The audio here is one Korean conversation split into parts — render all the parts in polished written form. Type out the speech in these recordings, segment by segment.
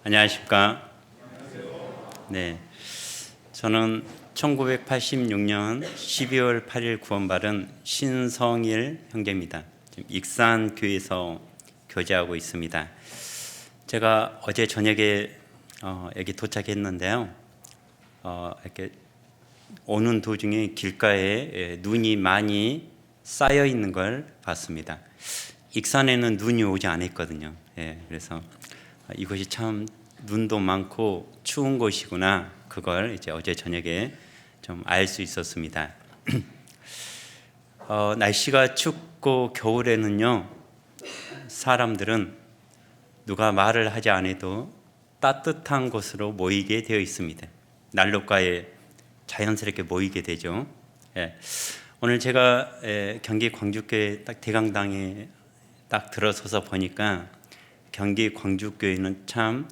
안녕하십니까? 네, 저는 1986년 12월 8일 구원받은 신성일 형제입니다. 지금 익산교회에서 교제하고 있습니다. 제가 어제 저녁에 여기 도착했는데요. 이렇게 오는 도중에 길가에 눈이 많이 쌓여 있는 걸 봤습니다. 익산에는 눈이 오지 않았거든요. 그래서 이곳이 참 눈도 많고 추운 곳이구나, 그걸 이제 어제 저녁에 좀 알 수 있었습니다. 날씨가 춥고 겨울에는요, 사람들은 누가 말을 하지 않아도 따뜻한 곳으로 모이게 되어 있습니다. 난로가에 자연스럽게 모이게 되죠. 오늘 제가 경기 광주교회 딱 대강당에 딱 들어서서 보니까 경기 광주교회는 참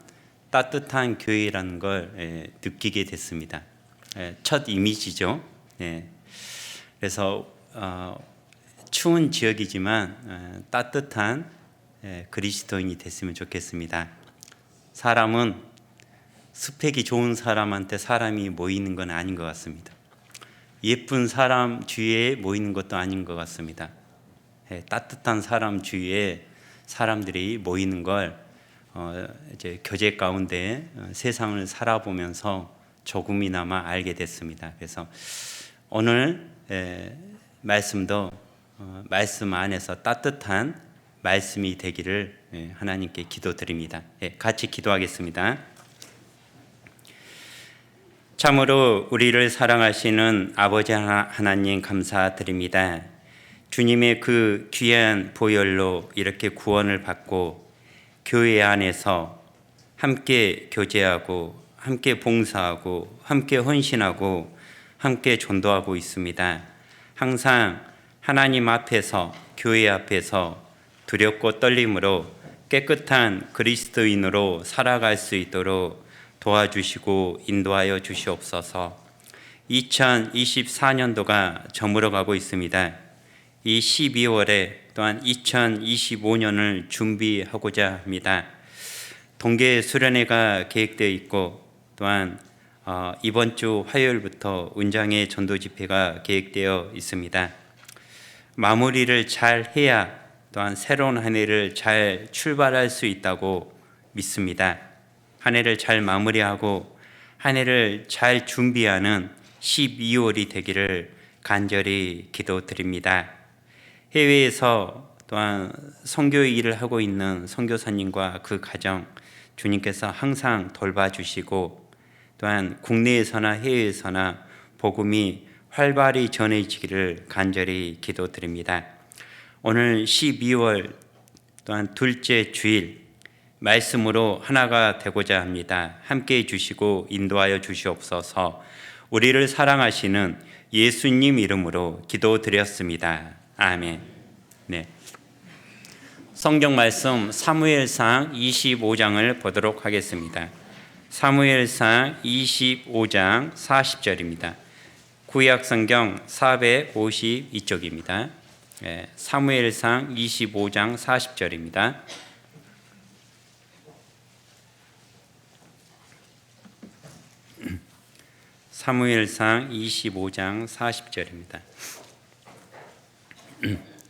따뜻한 교회라는 걸 느끼게 됐습니다. 첫 이미지죠. 그래서 추운 지역이지만 따뜻한 그리스도인이 됐으면 좋겠습니다. 사람은 스펙이 좋은 사람한테 사람이 모이는 건 아닌 것 같습니다. 예쁜 사람 주위에 모이는 것도 아닌 것 같습니다. 따뜻한 사람 주위에 사람들이 모이는 걸 이제 교제 가운데 세상을 살아보면서 조금이나마 알게 됐습니다. 그래서 오늘 말씀도 말씀 안에서 따뜻한 말씀이 되기를 하나님께 기도드립니다. 같이 기도하겠습니다. 참으로 우리를 사랑하시는 아버지 하나님 감사드립니다. 주님의 그 귀한 보혈로 이렇게 구원을 받고 교회 안에서 함께 교제하고 함께 봉사하고 함께 헌신하고 함께 전도하고 있습니다. 항상 하나님 앞에서, 교회 앞에서 두렵고 떨림으로 깨끗한 그리스도인으로 살아갈 수 있도록 도와주시고 인도하여 주시옵소서. 2024년도가 저물어가고 있습니다. 이 12월에 또한 2025년을 준비하고자 합니다. 동계 수련회가 계획되어 있고, 또한 이번 주 화요일부터 은장의 전도 집회가 계획되어 있습니다. 마무리를 잘 해야 또한 새로운 한 해를 잘 출발할 수 있다고 믿습니다. 한 해를 잘 마무리하고 한 해를 잘 준비하는 12월이 되기를 간절히 기도드립니다. 해외에서 또한 선교 일을 하고 있는 선교사님과 그 가정 주님께서 항상 돌봐주시고, 또한 국내에서나 해외에서나 복음이 활발히 전해지기를 간절히 기도드립니다. 오늘 12월 또한 둘째 주일 말씀으로 하나가 되고자 합니다. 함께해 주시고 인도하여 주시옵소서. 우리를 사랑하시는 예수님 이름으로 기도드렸습니다. 아멘. 네. 성경 말씀 사무엘상 25장을 보도록 하겠습니다. 사무엘상 25장 40절입니다. 구약 성경 452쪽입니다. 사무엘상 25장 40절입니다. 사무엘상 25장 40절입니다.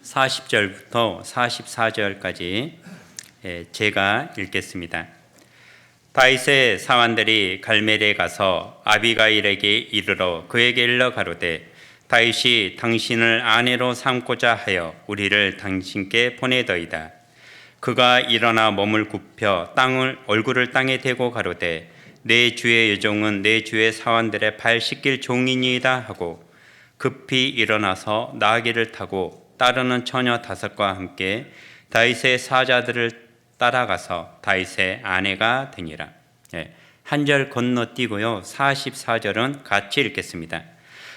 40절부터 44절까지 제가 읽겠습니다. 다윗의 사환들이 갈멜에 가서 아비가일에게 이르러 그에게 일러 가로되, 다윗이 당신을 아내로 삼고자 하여 우리를 당신께 보내더이다. 그가 일어나 몸을 굽혀 얼굴을 땅에 대고 가로되, 내 주의 여종은 내 주의 사환들의 발 씻길 종이니이다 하고 급히 일어나서 나귀를 타고 따르는 처녀 5과 함께 다윗의 사자들을 따라가서 다윗의 아내가 되니라. 한 절 건너뛰고요, 44절은 같이 읽겠습니다.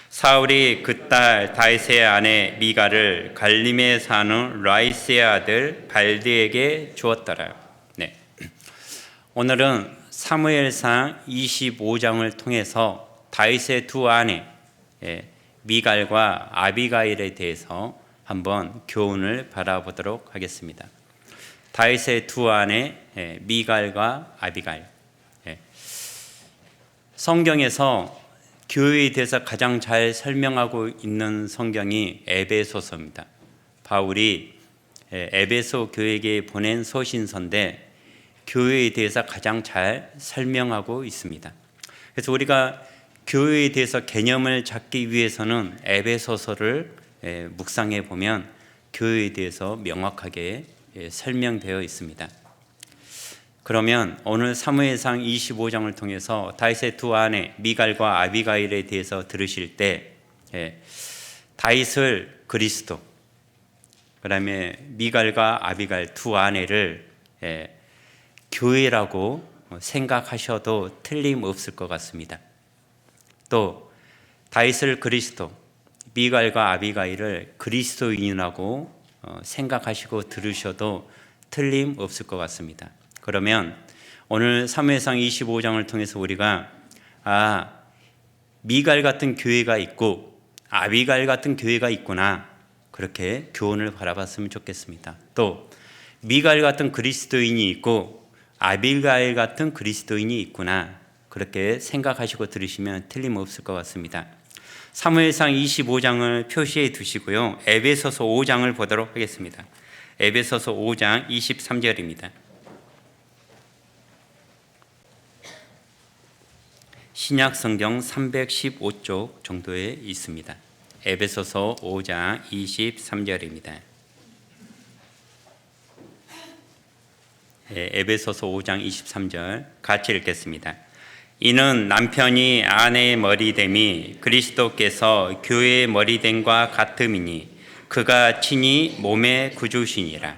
사울이 그 딸 다윗의 아내 미갈을 갈림에 사는 라이스의 아들 발드에게 주었더라. 오늘은 사무엘상 25장을 통해서 다윗의 두 아내 미갈과 아비가일에 대해서 한번 교훈을 바라보도록 하겠습니다. 다윗의 두 아내 미갈과 아비가일, 성경에서 교회에 대해서 가장 잘 설명하고 있는 성경이 에베소서입니다. 바울이 에베소 교회에게 보낸 소신서인데 교회에 대해서 가장 잘 설명하고 있습니다. 그래서 우리가 교회에 대해서 개념을 잡기 위해서는 에베소서를 묵상해 보면 교회에 대해서 명확하게 설명되어 있습니다. 그러면 오늘 사무엘상 25장을 통해서 다윗의 두 아내 미갈과 아비가일에 대해서 들으실 때 다윗을 그리스도, 그다음에 미갈과 아비가일 두 아내를 교회라고 생각하셔도 틀림없을 것 같습니다. 또 다윗을 그리스도, 미갈과 아비가일을 그리스도인이라고 생각하시고 들으셔도 틀림없을 것 같습니다. 그러면 오늘 사무엘상 25장을 통해서 우리가 미갈 같은 교회가 있고 아비가일 같은 교회가 있구나, 그렇게 교훈을 바라봤으면 좋겠습니다. 또 미갈 같은 그리스도인이 있고 아비가일 같은 그리스도인이 있구나, 그렇게 생각하시고 들으시면 틀림없을 것 같습니다. 사무엘상 25장을 표시해 두시고요, 에베소서 5장을 보도록 하겠습니다. 에베소서 5장 23절입니다. 신약 성경 315쪽 정도에 있습니다. 에베소서 5장 23절입니다. 에베소서 5장 23절 같이 읽겠습니다. 이는 남편이 아내의 머리됨이 그리스도께서 교회의 머리됨과 같음이니 그가 친히 몸의 구주시니라.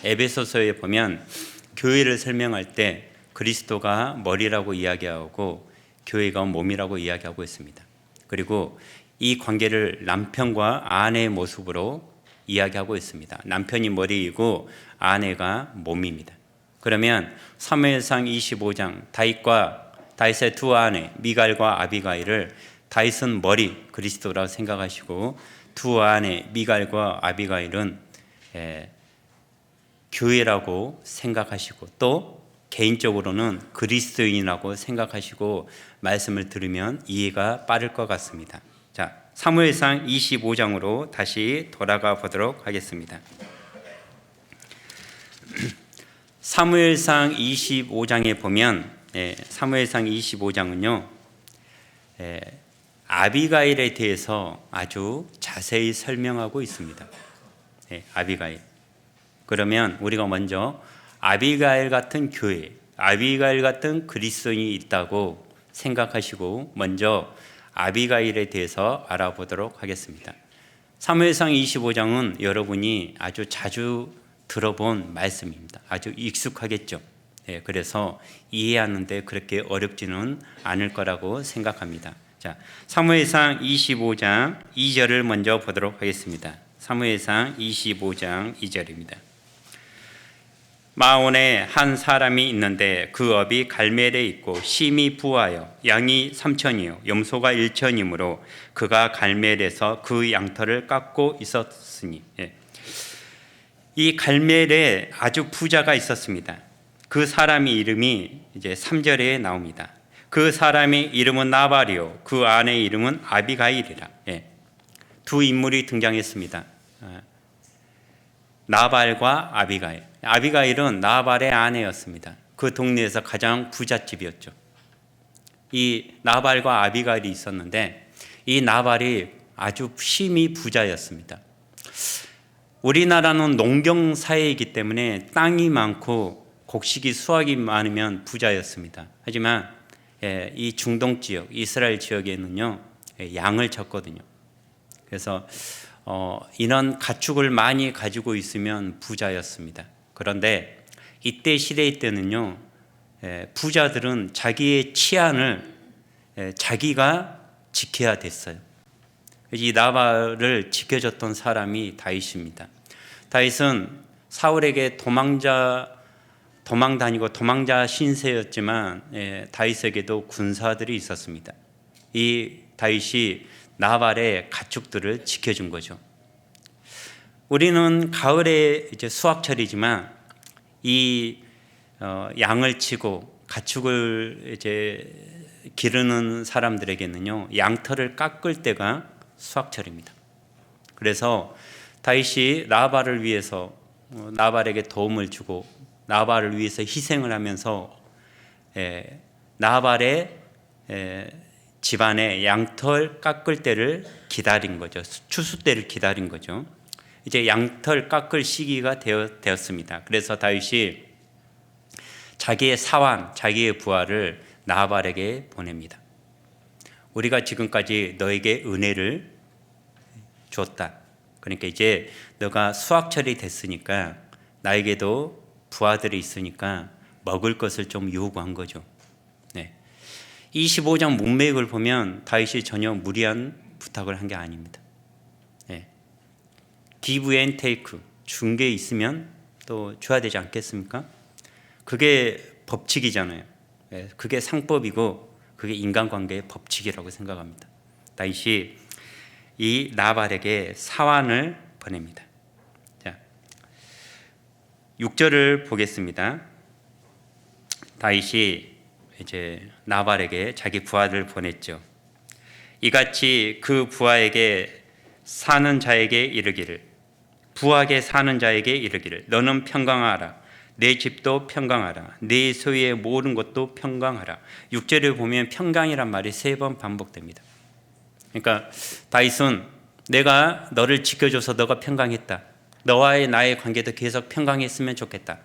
에베소서에 보면 교회를 설명할 때 그리스도가 머리라고 이야기하고 교회가 몸이라고 이야기하고 있습니다. 그리고 이 관계를 남편과 아내의 모습으로 이야기하고 있습니다. 남편이 머리이고 아내가 몸입니다. 그러면 사무엘상 25장 다윗의 두 아내 미갈과 아비가일을 다윗은 머리 그리스도라고 생각하시고 두 아내 미갈과 아비가일은 교회라고 생각하시고 또 개인적으로는 그리스도인이라고 생각하시고 말씀을 들으면 이해가 빠를 것 같습니다. 자, 사무엘상 25장으로 다시 돌아가 보도록 하겠습니다. 사무엘상 25장에 보면 사무엘상 25장은요 아비가일에 대해서 아주 자세히 설명하고 있습니다. 아비가일. 그러면 우리가 먼저 아비가일 같은 교회, 아비가일 같은 그리스도인이 있다고 생각하시고 먼저 아비가일에 대해서 알아보도록 하겠습니다. 사무엘상 25장은 여러분이 아주 자주 들어본 말씀입니다. 아주 익숙하겠죠. 그래서 이해하는데 그렇게 어렵지는 않을 거라고 생각합니다. 자, 사무엘상 25장 2절을 먼저 보도록 하겠습니다. 사무엘상 25장 2절입니다. 마온에 한 사람이 있는데 그 업이 갈멜에 있고 심이 부하여 양이 3천이요 염소가 1천이므로 그가 갈멜에서 그 양털을 깎고 있었으니. 이 갈멜에 아주 부자가 있었습니다. 그 사람의 이름이 이제 3절에 나옵니다. 그 사람의 이름은 나발이요 그 아내의 이름은 아비가일이라. 두 인물이 등장했습니다. 나발과 아비가일. 아비가일은 나발의 아내였습니다. 그 동네에서 가장 부잣집이었죠. 이 나발과 아비가일이 있었는데 이 나발이 아주 심히 부자였습니다. 우리나라는 농경 사회이기 때문에 땅이 많고 곡식이 수확이 많으면 부자였습니다. 하지만 이 중동 지역, 이스라엘 지역에는요 양을 쳤거든요. 그래서 이런 가축을 많이 가지고 있으면 부자였습니다. 그런데 이때 시대 때는요 부자들은 자기의 치안을 자기가 지켜야 됐어요. 이 나발을 지켜줬던 사람이 다윗입니다. 다윗은 사울에게 도망자 신세였지만 다윗에게도 군사들이 있었습니다. 이 다윗이 나발의 가축들을 지켜준 거죠. 우리는 가을에 이제 수확철이지만 이 양을 치고 가축을 이제 기르는 사람들에게는요, 양털을 깎을 때가 수확철입니다. 그래서 다윗이 나발을 위해서 나발에게 도움을 주고 나발을 위해서 희생을 하면서 나발의 집안의 양털 깎을 때를 기다린 거죠. 추수 때를 기다린 거죠. 이제 양털 깎을 시기가 되었습니다. 그래서 다윗이 자기의 사환, 자기의 부하를 나발에게 보냅니다. 우리가 지금까지 너에게 은혜를 줬다. 그러니까 이제 너가 수확철이 됐으니까 나에게도 부하들이 있으니까 먹을 것을 좀 요구한 거죠. 25장 문맥을 보면 다윗이 전혀 무리한 부탁을 한 게 아닙니다. give and take, 준 게 있으면 또 줘야 되지 않겠습니까? 그게 법칙이잖아요. 그게 상법이고 그게 인간관계의 법칙이라고 생각합니다. 다윗이 이 나발에게 사환을 보냅니다. 자, 6절을 보겠습니다. 다윗이 이제 나발에게 자기 부하를 보냈죠. 이같이 그 부하에게 사는 자에게 이르기를, 부하게 사는 자에게 이르기를, 너는 평강하라. 내 집도 평강하라. 내 소유의 모든 것도 평강하라. 6절에 보면 평강이란 말이 3번 반복됩니다. 그러니까 다윗은 내가 너를 지켜줘서 너가 평강했다. 너와의 나의 관계도 계속 평강했으면 좋겠다.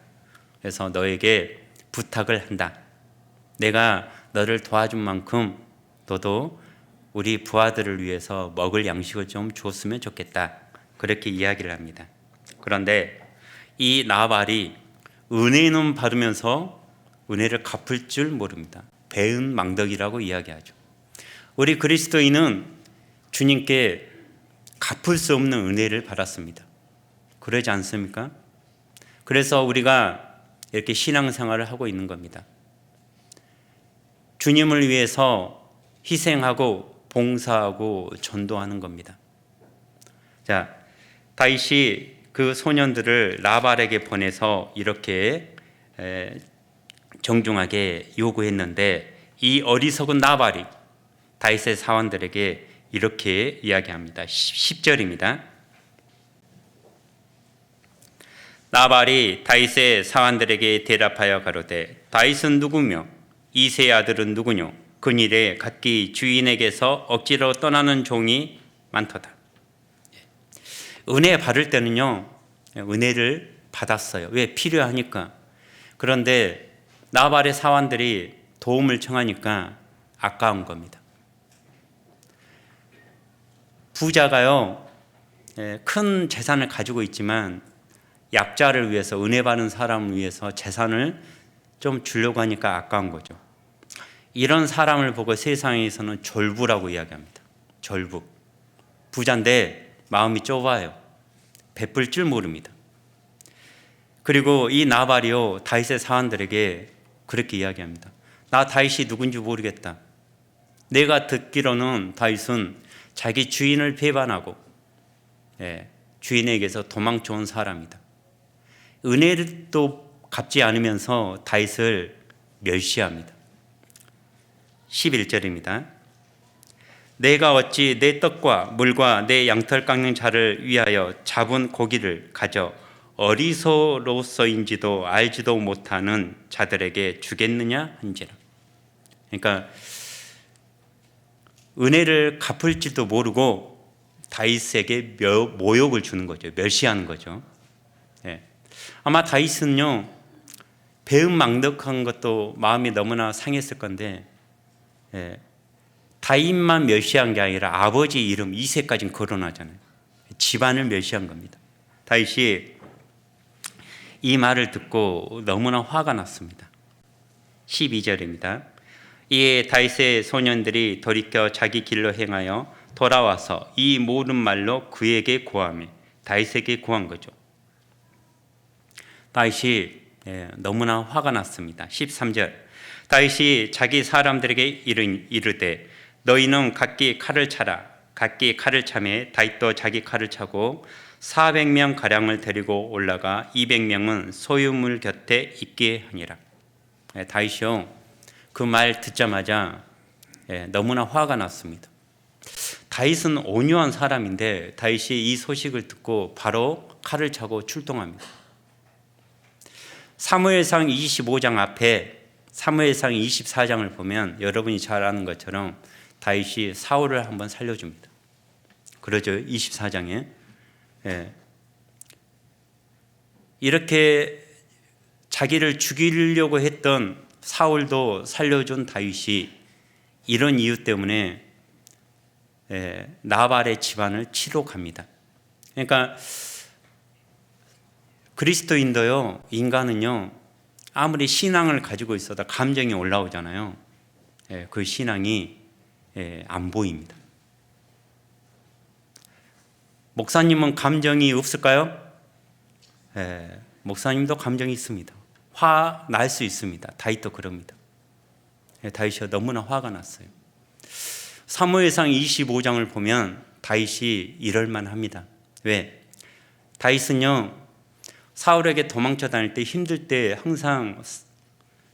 그래서 너에게 부탁을 한다. 내가 너를 도와준 만큼 너도 우리 부하들을 위해서 먹을 양식을 좀 줬으면 좋겠다. 그렇게 이야기를 합니다. 그런데 이 나발이 은혜는 받으면서 은혜를 갚을 줄 모릅니다. 배은망덕이라고 이야기하죠. 우리 그리스도인은 주님께 갚을 수 없는 은혜를 받았습니다. 그러지 않습니까? 그래서 우리가 이렇게 신앙생활을 하고 있는 겁니다. 주님을 위해서 희생하고 봉사하고 전도하는 겁니다. 자, 다윗이 그 소년들을 나발에게 보내서 이렇게 정중하게 요구했는데 이 어리석은 나발이 다윗의 사원들에게 이렇게 이야기합니다. 10절입니다. 나발이 다윗의 사원들에게 대답하여 가로되 다윗은 누구며 이새의 아들은 누구뇨? 그일에 각기 주인에게서 억지로 떠나는 종이 많도다. 은혜 받을 때는요, 은혜를 받았어요. 왜? 필요하니까. 그런데 나발의 사원들이 도움을 청하니까 아까운 겁니다. 부자가요, 큰 재산을 가지고 있지만 약자를 위해서, 은혜 받는 사람을 위해서 재산을 좀 주려고 하니까 아까운 거죠. 이런 사람을 보고 세상에서는 졸부라고 이야기합니다. 졸부. 부자인데 마음이 좁아요. 베풀 줄 모릅니다. 그리고 이 나발이요, 다윗의 사원들에게 그렇게 이야기합니다. 나 다윗이 누군지 모르겠다. 내가 듣기로는 다윗은 자기 주인을 배반하고 주인에게서 도망쳐온 사람이다. 은혜를 또 갚지 않으면서 다윗을 멸시합니다. 11절입니다. 내가 어찌 내 떡과 물과 내 양털 깎는 자를 위하여 잡은 고기를 가져 어리석어로서인지도 알지도 못하는 자들에게 주겠느냐 한지라. 그러니까 은혜를 갚을지도 모르고 다윗에게 모욕을 주는 거죠. 멸시하는 거죠. 아마 다윗은요, 배은망덕한 것도 마음이 너무나 상했을 건데 다윗만 멸시한 게 아니라 아버지 이름 이새까지는 거론하잖아요. 집안을 멸시한 겁니다. 다윗이 이 말을 듣고 너무나 화가 났습니다. 12절입니다. 이에 다윗의 소년들이 돌이켜 자기 길로 행하여 돌아와서 이 모든 말로 그에게 고하며 다윗에게 고한 거죠. 다윗이 너무나 화가 났습니다. 13절. 다윗이 자기 사람들에게 이르되 너희는 각기 칼을 차라. 각기 칼을 차매 다윗도 자기 칼을 차고 400명 가량을 데리고 올라가 200명은 소유물 곁에 있게 하니라. 다윗이요, 그 말 듣자마자 너무나 화가 났습니다. 다윗은 온유한 사람인데 다윗이 이 소식을 듣고 바로 칼을 차고 출동합니다. 사무엘상 25장 앞에 사무엘상 24장을 보면 여러분이 잘 아는 것처럼 다윗이 사울을 한번 살려줍니다. 그러죠. 24장에. 이렇게 자기를 죽이려고 했던 사울도 살려준 다윗이 이런 이유 때문에 나발의 집안을 치러 갑니다. 그러니까 그리스도인도요, 인간은요, 아무리 신앙을 가지고 있어도 감정이 올라오잖아요. 그 신앙이 안 보입니다. 목사님은 감정이 없을까요? 목사님도 감정이 있습니다. 화 날 수 있습니다. 다윗도 그럽니다. 다윗이 너무나 화가 났어요. 사무엘상 25장을 보면 다윗이 이럴만 합니다. 왜? 다윗은요, 사울에게 도망쳐 다닐 때 힘들 때 항상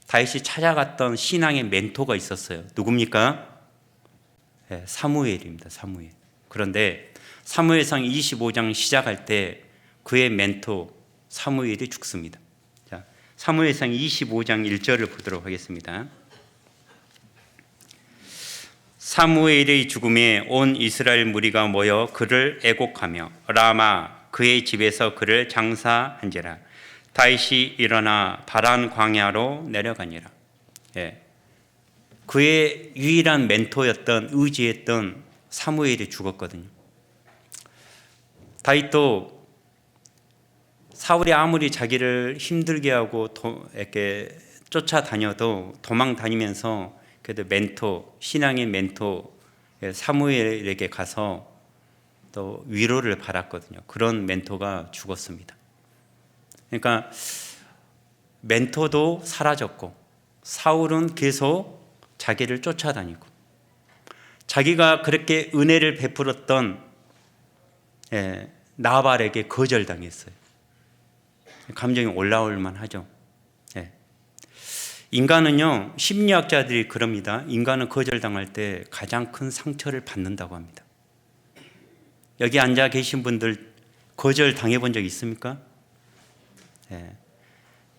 다윗이 찾아갔던 신앙의 멘토가 있었어요. 누굽니까? 사무엘입니다. 사무엘. 그런데 사무엘상 25장 시작할 때 그의 멘토 사무엘이 죽습니다. 자, 사무엘상 25장 1절을 보도록 하겠습니다. 사무엘의 죽음에 온 이스라엘 무리가 모여 그를 애곡하며 라마 그의 집에서 그를 장사한지라. 다윗이 일어나 바란 광야로 내려가니라. 그의 유일한 멘토였던 의지했던 사무엘이 죽었거든요. 다윗도 사울이 아무리 자기를 힘들게 하고 이렇게 쫓아다녀도 도망 다니면서 그래도 멘토, 신앙의 멘토 사무엘에게 가서 또 위로를 받았거든요. 그런 멘토가 죽었습니다. 그러니까 멘토도 사라졌고 사울은 계속 자기를 쫓아다니고 자기가 그렇게 은혜를 베풀었던 나발에게 거절당했어요. 감정이 올라올 만하죠. 인간은요, 심리학자들이 그럽니다. 인간은 거절당할 때 가장 큰 상처를 받는다고 합니다. 여기 앉아 계신 분들 거절 당해본 적 있습니까?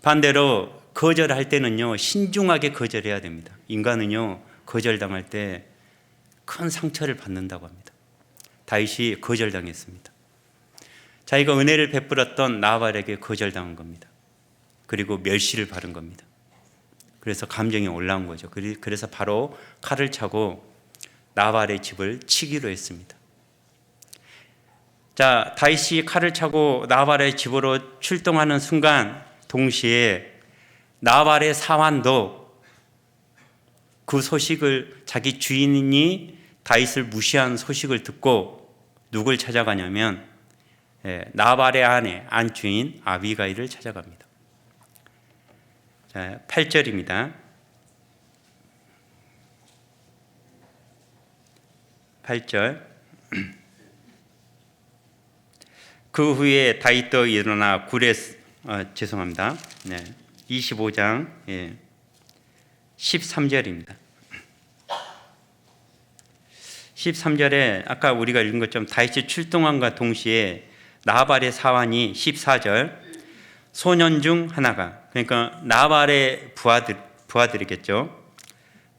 반대로 거절할 때는요, 신중하게 거절해야 됩니다. 인간은요, 거절당할 때 큰 상처를 받는다고 합니다. 다윗이 거절당했습니다. 자기가 은혜를 베풀었던 나발에게 거절당한 겁니다. 그리고 멸시를 받은 겁니다. 그래서 감정이 올라온 거죠. 그래서 바로 칼을 차고 나발의 집을 치기로 했습니다. 자, 다윗이 칼을 차고 나발의 집으로 출동하는 순간 동시에 나발의 사환도 그 소식을 자기 주인이 다윗을 무시한 소식을 듣고 누굴 찾아가냐면 나발의 아내 안주인 아비가일을 찾아갑니다. 자, 8절입니다. 8절. 그 후에 다윗도 일어나 죄송합니다. 25장 13절입니다. 13절에 아까 우리가 읽은 것처럼 다윗이 출동함과 동시에 나발의 사환이 14절 소년 중 하나가, 그러니까 나발의 부하들이겠죠.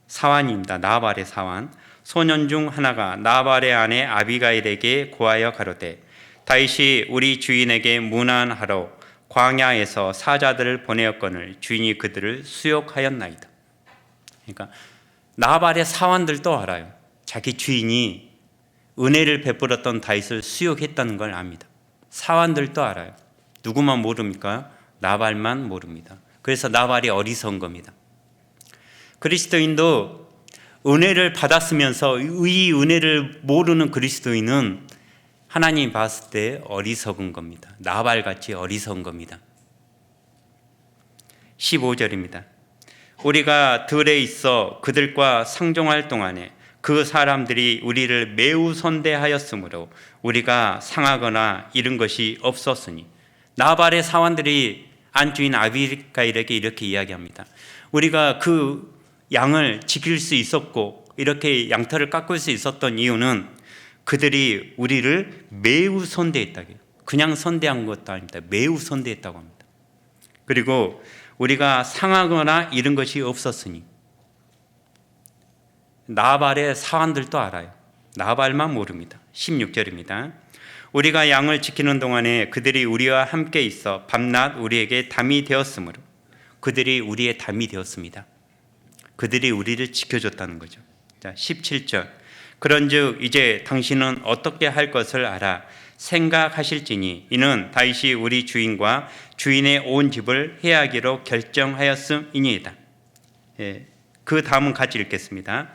사환입니다. 나발의 사환. 소년 중 하나가 나발의 아내 아비가일에게 고하여 가로되 다윗이 우리 주인에게 문안하러 광야에서 사자들을 보내었거늘 주인이 그들을 수욕하였나이다. 그러니까 나발의 사환들도 알아요. 자기 주인이 은혜를 베풀었던 다윗을 수욕했다는 걸 압니다. 사환들도 알아요. 누구만 모릅니까? 나발만 모릅니다. 그래서 나발이 어리석은 겁니다. 그리스도인도 은혜를 받았으면서 이 은혜를 모르는 그리스도인은 하나님 봤을 때 어리석은 겁니다. 나발같이 어리석은 겁니다. 15절입니다. 우리가 들에 있어 그들과 상종할 동안에 그 사람들이 우리를 매우 선대하였으므로 우리가 상하거나 잃은 것이 없었으니. 나발의 사환들이 안주인 아비가일에게 이렇게 이야기합니다. 우리가 그 양을 지킬 수 있었고 이렇게 양털을 깎을 수 있었던 이유는 그들이 우리를 매우 선대했다고 해요. 그냥 선대한 것도 아닙니다. 매우 선대했다고 합니다. 그리고 우리가 상하거나 이런 것이 없었으니 나발의 사환들도 알아요. 나발만 모릅니다. 16절입니다. 우리가 양을 지키는 동안에 그들이 우리와 함께 있어 밤낮 우리에게 담이 되었으므로. 그들이 우리의 담이 되었습니다. 그들이 우리를 지켜줬다는 거죠. 자, 17절. 그런즉 이제 당신은 어떻게 할 것을 알아 생각하실지니 이는 다윗이 우리 주인과 주인의 온 집을 해하기로 결정하였음이니이다. 그 다음은 같이 읽겠습니다.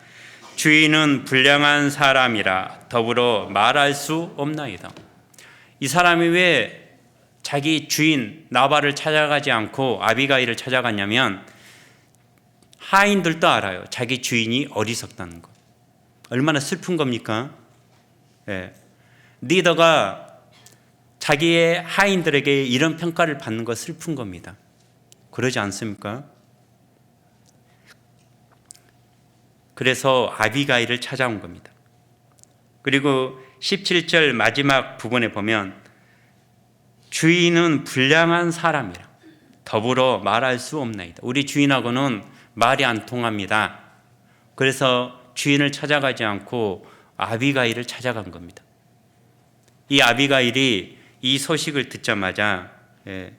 주인은 불량한 사람이라 더불어 말할 수 없나이다. 이 사람이 왜 자기 주인 나발을 찾아가지 않고 아비가일을 찾아갔냐면 하인들도 알아요. 자기 주인이 어리석다는 거. 얼마나 슬픈 겁니까? 리더가 자기의 하인들에게 이런 평가를 받는 거 슬픈 겁니다. 그러지 않습니까? 그래서 아비가일을 찾아온 겁니다. 그리고 17절 마지막 부분에 보면 주인은 불량한 사람이라 더불어 말할 수 없나이다. 우리 주인하고는 말이 안 통합니다. 그래서 주인을 찾아가지 않고 아비가일을 찾아간 겁니다. 이 아비가일이 이 소식을 듣자마자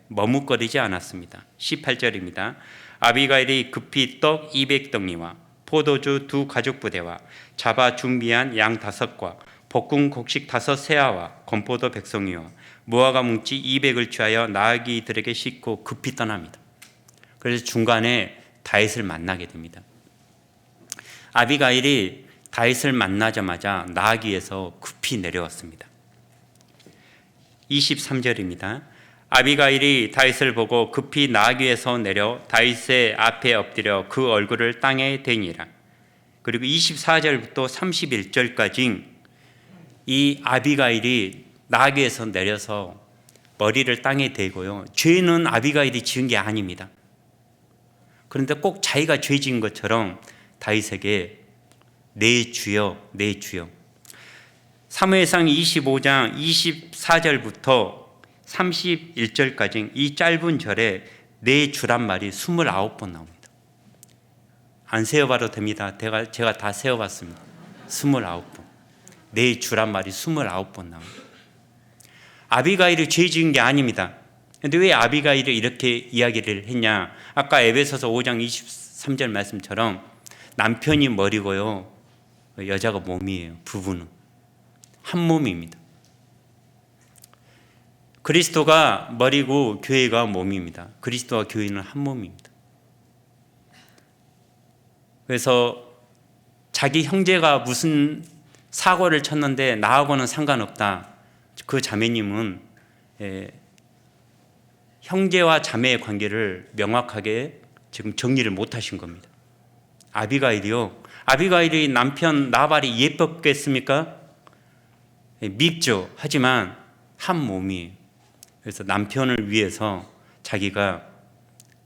머뭇거리지 않았습니다. 18절입니다. 아비가일이 급히 떡 200덩이와 포도주 2가죽부대와 잡아 준비한 양 5과 볶은 곡식 5세아와 건포도 100송이와 무화과 뭉치 200을 취하여 나귀들에게 싣고 급히 떠납니다. 그래서 중간에 다윗을 만나게 됩니다. 아비가일이 다윗을 만나자마자 나귀에서 급히 내려왔습니다. 23절입니다. 아비가일이 다윗을 보고 급히 나귀에서 내려 다윗의 앞에 엎드려 그 얼굴을 땅에 대니라. 그리고 24절부터 31절까지 이 아비가일이 나귀에서 내려서 머리를 땅에 대고요. 죄는 아비가일이 지은 게 아닙니다. 그런데 꼭 자기가 죄 지은 것처럼 다윗에게 내 주여 내 주여. 사무엘상 25장 24절부터 31절까지 이 짧은 절에 내 주란 말이 29번 나옵니다. 안 세어봐도 됩니다. 제가 다 세어봤습니다. 29번. 내 주란 말이 29번 나옵니다. 아비가일이 죄 지은 게 아닙니다. 그런데 왜 아비가일이 이렇게 이야기를 했냐? 아까 에베소서 5장 23절 말씀처럼 남편이 머리고요. 여자가 몸이에요. 부부는. 한 몸입니다. 그리스도가 머리고 교회가 몸입니다. 그리스도와 교회는 한 몸입니다. 그래서 자기 형제가 무슨 사고를 쳤는데 나하고는 상관없다. 그 자매님은 형제와 자매의 관계를 명확하게 지금 정리를 못하신 겁니다. 아비가일이요. 아비가일이 남편 나발이 예뻤겠습니까? 밉죠. 하지만 한 몸이에요. 그래서 남편을 위해서 자기가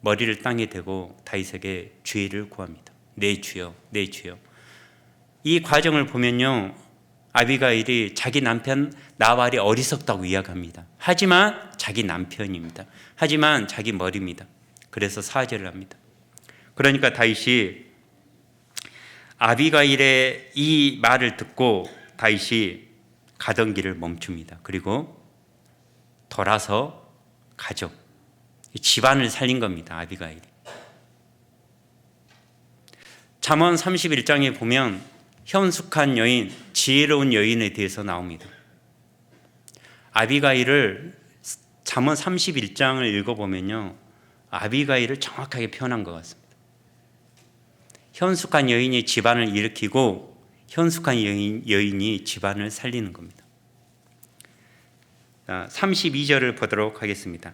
머리를 땅에 대고 다윗에게 죄를 구합니다. 내 주여, 내 주여. 이 과정을 보면요, 아비가일이 자기 남편 나발이 어리석다고 이야기합니다. 하지만 자기 남편입니다. 하지만 자기 머리입니다. 그래서 사죄를 합니다. 그러니까 다윗이 아비가일의 이 말을 듣고 다윗이 가던 길을 멈춥니다. 그리고 돌아서 가죠. 집안을 살린 겁니다. 아비가일이. 잠언 31장에 보면 현숙한 여인, 지혜로운 여인에 대해서 나옵니다. 아비가일을 잠언 31장을 읽어보면요, 아비가일을 정확하게 표현한 것 같습니다. 현숙한 여인이 집안을 일으키고 현숙한 여인이 집안을 살리는 겁니다. 32절을 보도록 하겠습니다.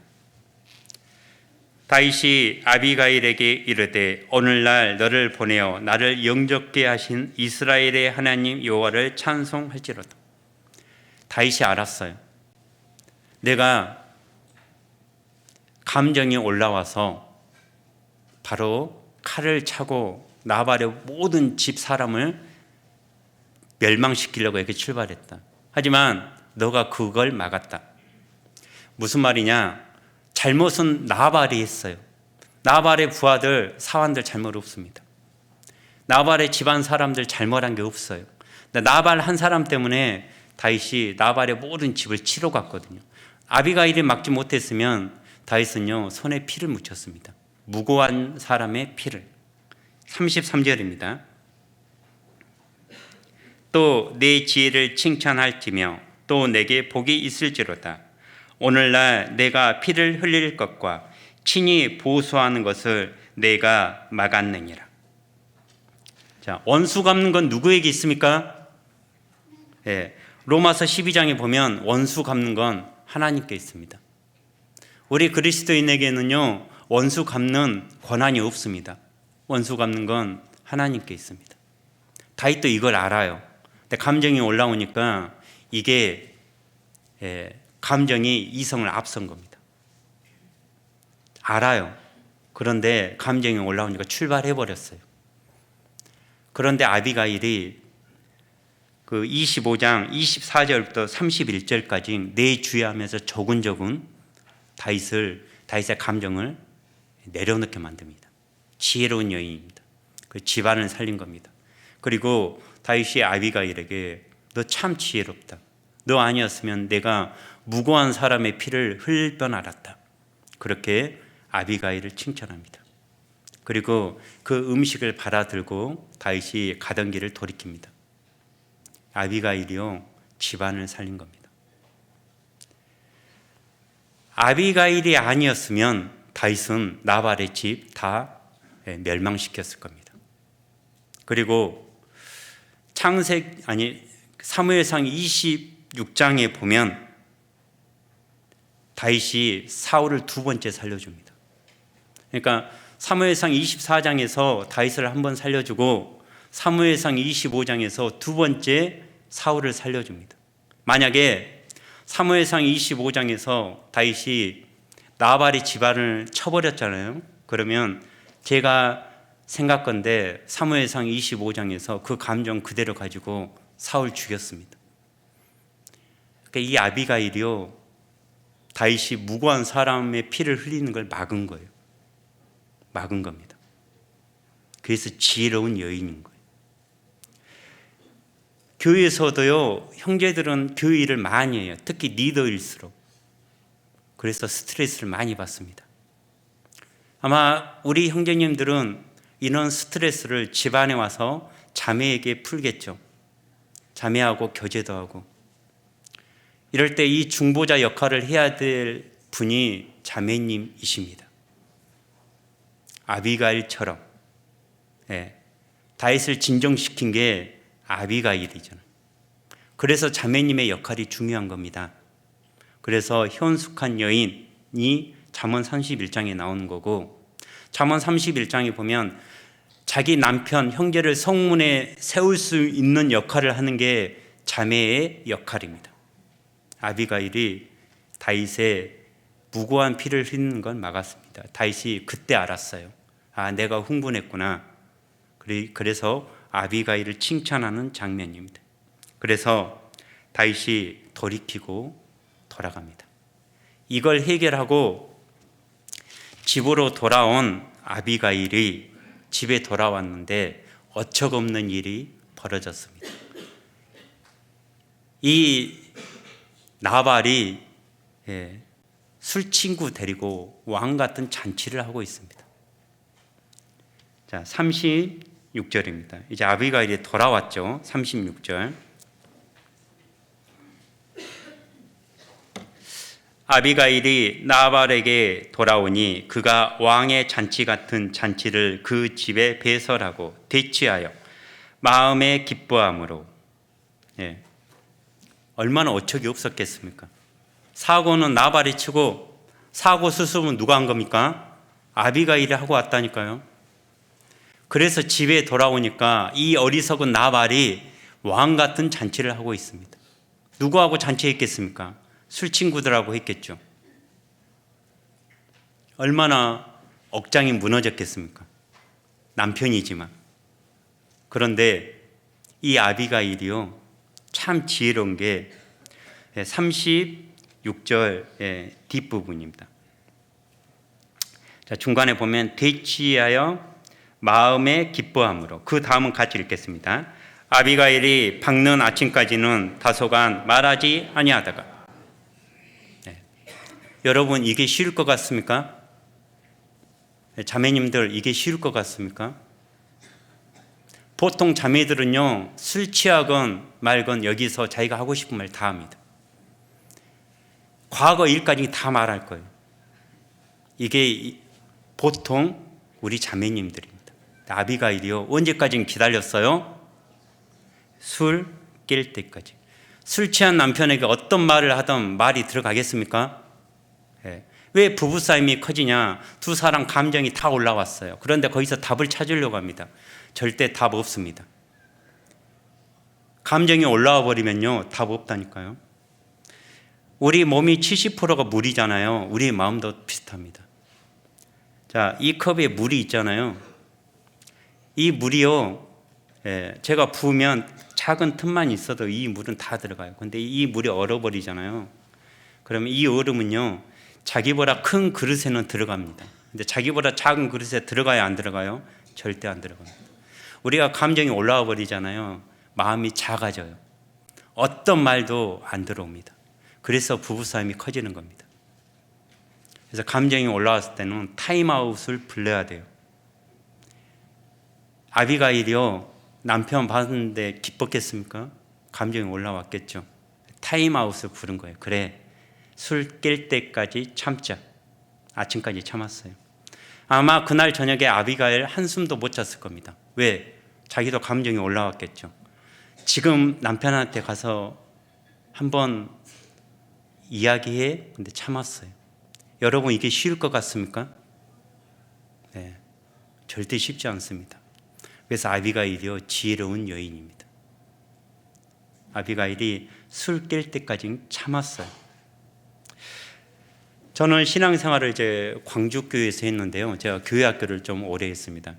다윗이 아비가일에게 이르되 오늘날 너를 보내어 나를 영접게 하신 이스라엘의 하나님 여호와를 찬송할지로다. 다윗이 알았어요. 내가 감정이 올라와서 바로 칼을 차고 나발의 모든 집 사람을 멸망시키려고 이렇게 출발했다. 하지만 너가 그걸 막았다. 무슨 말이냐? 잘못은 나발이 했어요. 나발의 부하들, 사환들 잘못 없습니다. 나발의 집안 사람들 잘못한 게 없어요. 나발 한 사람 때문에 다윗이 나발의 모든 집을 치러 갔거든요. 아비가일이 막지 못했으면 다윗은요 손에 피를 묻혔습니다. 무고한 사람의 피를. 33절입니다. 또 내 지혜를 칭찬할지며 또 내게 복이 있을지로다. 오늘날 내가 피를 흘릴 것과 친히 보수하는 것을 내가 막았느니라. 자, 원수 갚는 건 누구에게 있습니까? 예, 로마서 12장에 보면 원수 갚는 건 하나님께 있습니다. 우리 그리스도인에게는요 원수 갚는 권한이 없습니다. 원수 갚는 건 하나님께 있습니다. 다윗도 이걸 알아요. 근데 감정이 올라오니까 이게 감정이 이성을 앞선 겁니다. 알아요. 그런데 감정이 올라오니까 출발해 버렸어요. 그런데 아비가일이 그 25장 24절부터 31절까지 내주의하면서 조근조근 다윗의 감정을 내려놓게 만듭니다. 지혜로운 여인입니다. 그 집안을 살린 겁니다. 그리고 다윗이 아비가일에게 너 참 지혜롭다. 너 아니었으면 내가 무고한 사람의 피를 흘릴 뻔 알았다. 그렇게 아비가일을 칭찬합니다. 그리고 그 음식을 받아들고 다윗이 가던 길을 돌이킵니다. 아비가일이요 집안을 살린 겁니다. 아비가일이 아니었으면 다윗은 나발의 집 다 멸망시켰을 겁니다. 그리고 사무엘상 26장에 보면 다윗이 사울을 두 번째 살려줍니다. 그러니까 사무엘상 24장에서 다윗을 한 번 살려주고 사무엘상 25장에서 두 번째 사울을 살려줍니다. 만약에 사무엘상 25장에서 다윗이 나발의 집안을 쳐버렸잖아요. 그러면 제가 생각건데 사무엘상 25장에서 그 감정 그대로 가지고 사울 죽였습니다. 그러니까 이 아비가일이요 다윗이 무고한 사람의 피를 흘리는 걸 막은 거예요. 막은 겁니다. 그래서 지혜로운 여인인 거예요. 교회에서도요 형제들은 교회 일을 많이 해요. 특히 리더일수록. 그래서 스트레스를 많이 받습니다. 아마 우리 형제님들은 이런 스트레스를 집안에 와서 자매에게 풀겠죠. 자매하고 교제도 하고. 이럴 때 이 중보자 역할을 해야 될 분이 자매님이십니다. 아비가일처럼 다윗을 진정시킨 게 아비가일이잖아요. 그래서 자매님의 역할이 중요한 겁니다. 그래서 현숙한 여인이 잠언 31장에 나오는 거고, 잠언 31장에 보면 자기 남편, 형제를 성문에 세울 수 있는 역할을 하는 게 자매의 역할입니다. 아비가일이 다윗의 무고한 피를 흘리는 걸 막았습니다. 다윗이 그때 알았어요. 아, 내가 흥분했구나. 그래서 아비가일을 칭찬하는 장면입니다. 그래서 다윗이 돌이키고 돌아갑니다. 이걸 해결하고 집으로 돌아온 아비가일이 집에 돌아왔는데 어처구니없는 일이 벌어졌습니다. 이 나발이 술 친구 데리고 왕 같은 잔치를 하고 있습니다. 자, 36절입니다. 이제 아비가일이 돌아왔죠. 36절. 아비가일이 나발에게 돌아오니 그가 왕의 잔치 같은 잔치를 그 집에 배설하고 대치하여 마음에 기뻐함으로. 얼마나 어처구니 없었겠습니까? 사고는 나발이 치고 사고 수습은 누가 한 겁니까? 아비가일이 하고 왔다니까요. 그래서 집에 돌아오니까 이 어리석은 나발이 왕 같은 잔치를 하고 있습니다. 누구하고 잔치했겠습니까? 술 친구들하고 했겠죠. 얼마나 억장이 무너졌겠습니까? 남편이지만. 그런데 이 아비가일이요 참 지혜로운 게 36절 뒷부분입니다. 자, 중간에 보면 대치하여 마음에 기뻐함으로, 그 다음은 같이 읽겠습니다. 아비가일이 밝는 아침까지는 다소간 말하지 아니하다가. 여러분, 이게 쉬울 것 같습니까? 자매님들, 이게 쉬울 것 같습니까? 보통 자매들은요, 술 취하건 말건 여기서 자기가 하고 싶은 말 다 합니다. 과거 일까지 다 말할 거예요. 이게 보통 우리 자매님들입니다. 아비가일이요, 언제까지 기다렸어요? 술 깰 때까지. 술 취한 남편에게 어떤 말을 하든 말이 들어가겠습니까? 왜 부부싸움이 커지냐? 두 사람 감정이 다 올라왔어요. 그런데 거기서 답을 찾으려고 합니다. 절대 답 없습니다. 감정이 올라와 버리면요, 답 없다니까요. 우리 몸이 70%가 물이잖아요. 우리 마음도 비슷합니다. 자, 이 컵에 물이 있잖아요. 이 물이요, 제가 부으면 작은 틈만 있어도 이 물은 다 들어가요. 근데 이 물이 얼어버리잖아요. 그러면 이 얼음은요, 자기보다 큰 그릇에는 들어갑니다. 근데 자기보다 작은 그릇에 들어가요, 안 들어가요? 절대 안 들어갑니다. 우리가 감정이 올라와 버리잖아요. 마음이 작아져요. 어떤 말도 안 들어옵니다. 그래서 부부싸움이 커지는 겁니다. 그래서 감정이 올라왔을 때는 타임아웃을 불러야 돼요. 아비가일이요, 남편 봤는데 기뻤겠습니까? 감정이 올라왔겠죠. 타임아웃을 부른 거예요. 그래, 술 깰 때까지 참자. 아침까지 참았어요. 아마 그날 저녁에 아비가일 한숨도 못 잤을 겁니다. 왜? 자기도 감정이 올라왔겠죠. 지금 남편한테 가서 한번 이야기해? 근데 참았어요. 여러분, 이게 쉬울 것 같습니까? 네, 절대 쉽지 않습니다. 그래서 아비가일이요, 지혜로운 여인입니다. 아비가일이 술 깰 때까지 참았어요. 저는 신앙생활을 이제 광주교회에서 했는데요. 제가 교회학교를 좀 오래 했습니다.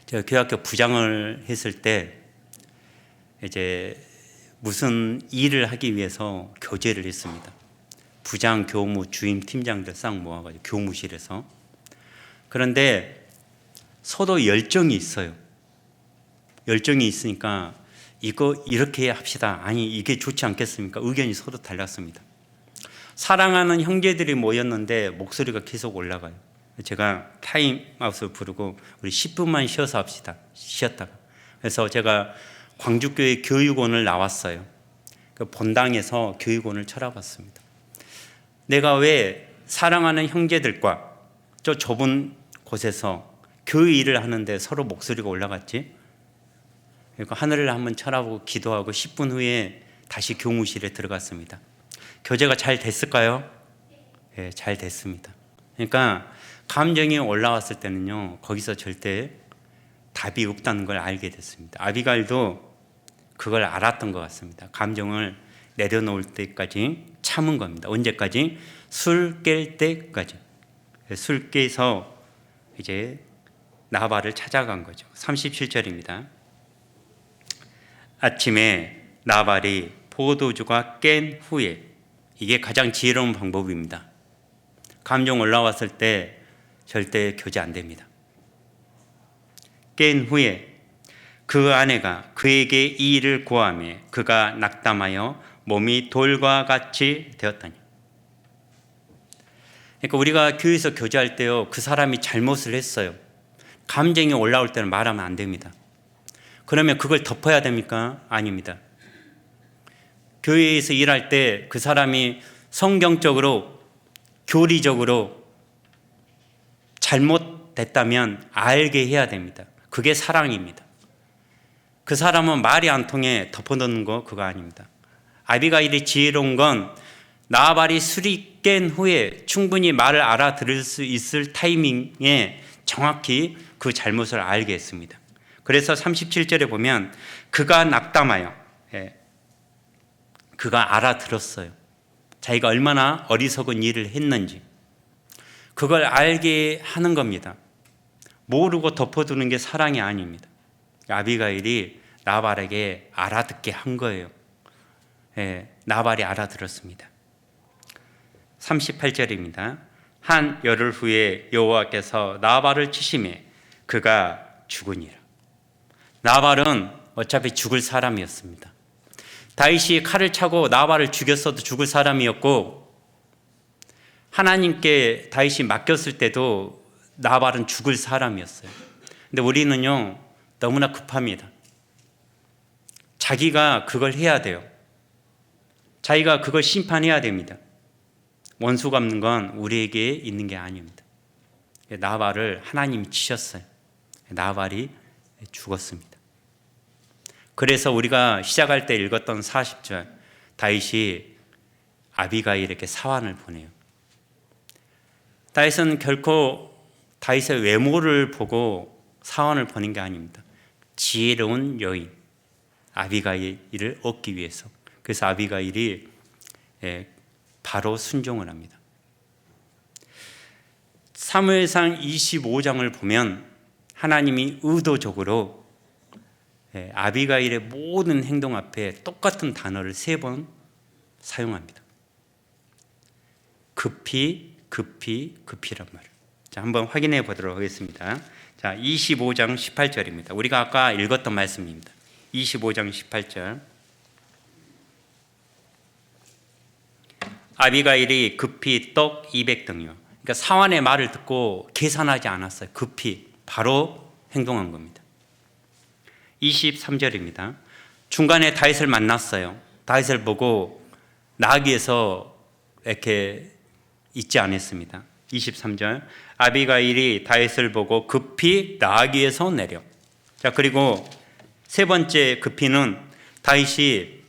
제가 교회학교 부장을 했을 때 이제 무슨 일을 하기 위해서 교제를 했습니다. 부장, 교무, 주임, 팀장들 싹 모아가지고 교무실에서. 그런데 서로 열정이 있어요. 열정이 있으니까 이거 이렇게 합시다. 아니, 이게 좋지 않겠습니까? 의견이 서로 달랐습니다. 사랑하는 형제들이 모였는데 목소리가 계속 올라가요. 제가 타임아웃을 부르고 우리 10분만 쉬어서 합시다. 쉬었다가. 그래서 제가 광주교회 교육원을 나왔어요. 그 본당에서 교육원을 쳐다봤습니다. 내가 왜 사랑하는 형제들과 저 좁은 곳에서 교회 일을 하는데 서로 목소리가 올라갔지? 그러니까 하늘을 한번 쳐다보고 기도하고 10분 후에 다시 교무실에 들어갔습니다. 교제가 잘 됐을까요? 네, 잘 됐습니다. 그러니까 감정이 올라왔을 때는요, 거기서 절대 답이 없다는 걸 알게 됐습니다. 아비가일도 그걸 알았던 것 같습니다. 감정을 내려놓을 때까지 참은 겁니다. 언제까지? 술 깰 때까지. 술 깨서 이제 나발을 찾아간 거죠. 37절입니다. 아침에 나발이 포도주가 깬 후에, 이게 가장 지혜로운 방법입니다. 감정 올라왔을 때 절대 교제 안 됩니다. 깬 후에 그 아내가 그에게 이 일을 고하며 그가 낙담하여 몸이 돌과 같이 되었다니. 그러니까 우리가 교회에서 교제할 때요, 그 사람이 잘못을 했어요. 감정이 올라올 때는 말하면 안 됩니다. 그러면 그걸 덮어야 됩니까? 아닙니다. 교회에서 일할 때 그 사람이 성경적으로, 교리적으로 잘못됐다면 알게 해야 됩니다. 그게 사랑입니다. 그 사람은 말이 안 통해 덮어놓는 거, 그거 아닙니다. 아비가일이 지혜로운 건 나발이 술이 깬 후에 충분히 말을 알아들을 수 있을 타이밍에 정확히 그 잘못을 알게 했습니다. 그래서 37절에 보면 그가 낙담하여, 그가 알아들었어요. 자기가 얼마나 어리석은 일을 했는지 그걸 알게 하는 겁니다. 모르고 덮어두는 게 사랑이 아닙니다. 아비가일이 나발에게 알아듣게 한 거예요. 나발이 알아들었습니다. 38절입니다. 한 열흘 후에 여호와께서 나발을 치시매 그가 죽으니라. 나발은 어차피 죽을 사람이었습니다. 다윗이 칼을 차고 나발을 죽였어도 죽을 사람이었고, 하나님께 다윗이 맡겼을 때도 나발은 죽을 사람이었어요. 근데 우리는요, 너무나 급합니다. 자기가 그걸 해야 돼요. 자기가 그걸 심판해야 됩니다. 원수 갚는 건 우리에게 있는 게 아닙니다. 나발을 하나님이 치셨어요. 나발이 죽었습니다. 그래서 우리가 시작할 때 읽었던 40절, 다윗이 아비가일에게 사환을 보내요. 다윗은 결코 다윗의 외모를 보고 사환을 보낸 게 아닙니다. 지혜로운 여인 아비가일을 얻기 위해서. 그래서 아비가일이 바로 순종을 합니다. 사무엘상 25장을 보면 하나님이 의도적으로 아비가일의 모든 행동 앞에 똑같은 단어를 3번 사용합니다. 급히란 말을. 자, 한번 확인해 보도록 하겠습니다. 자, 25장 18절입니다. 우리가 아까 읽었던 말씀입니다. 25장 18절. 아비가일이 급히 떡 200등이요. 그러니까 사환의 말을 듣고 계산하지 않았어요. 급히 바로 행동한 겁니다. 23절입니다. 중간에 다윗을 만났어요. 다윗을 보고 나귀에서 이렇게 있지 않았습니다. 23절. 아비가일이 다윗을 보고 급히 나귀에서 내려. 자, 그리고 세 번째 급히는 다윗이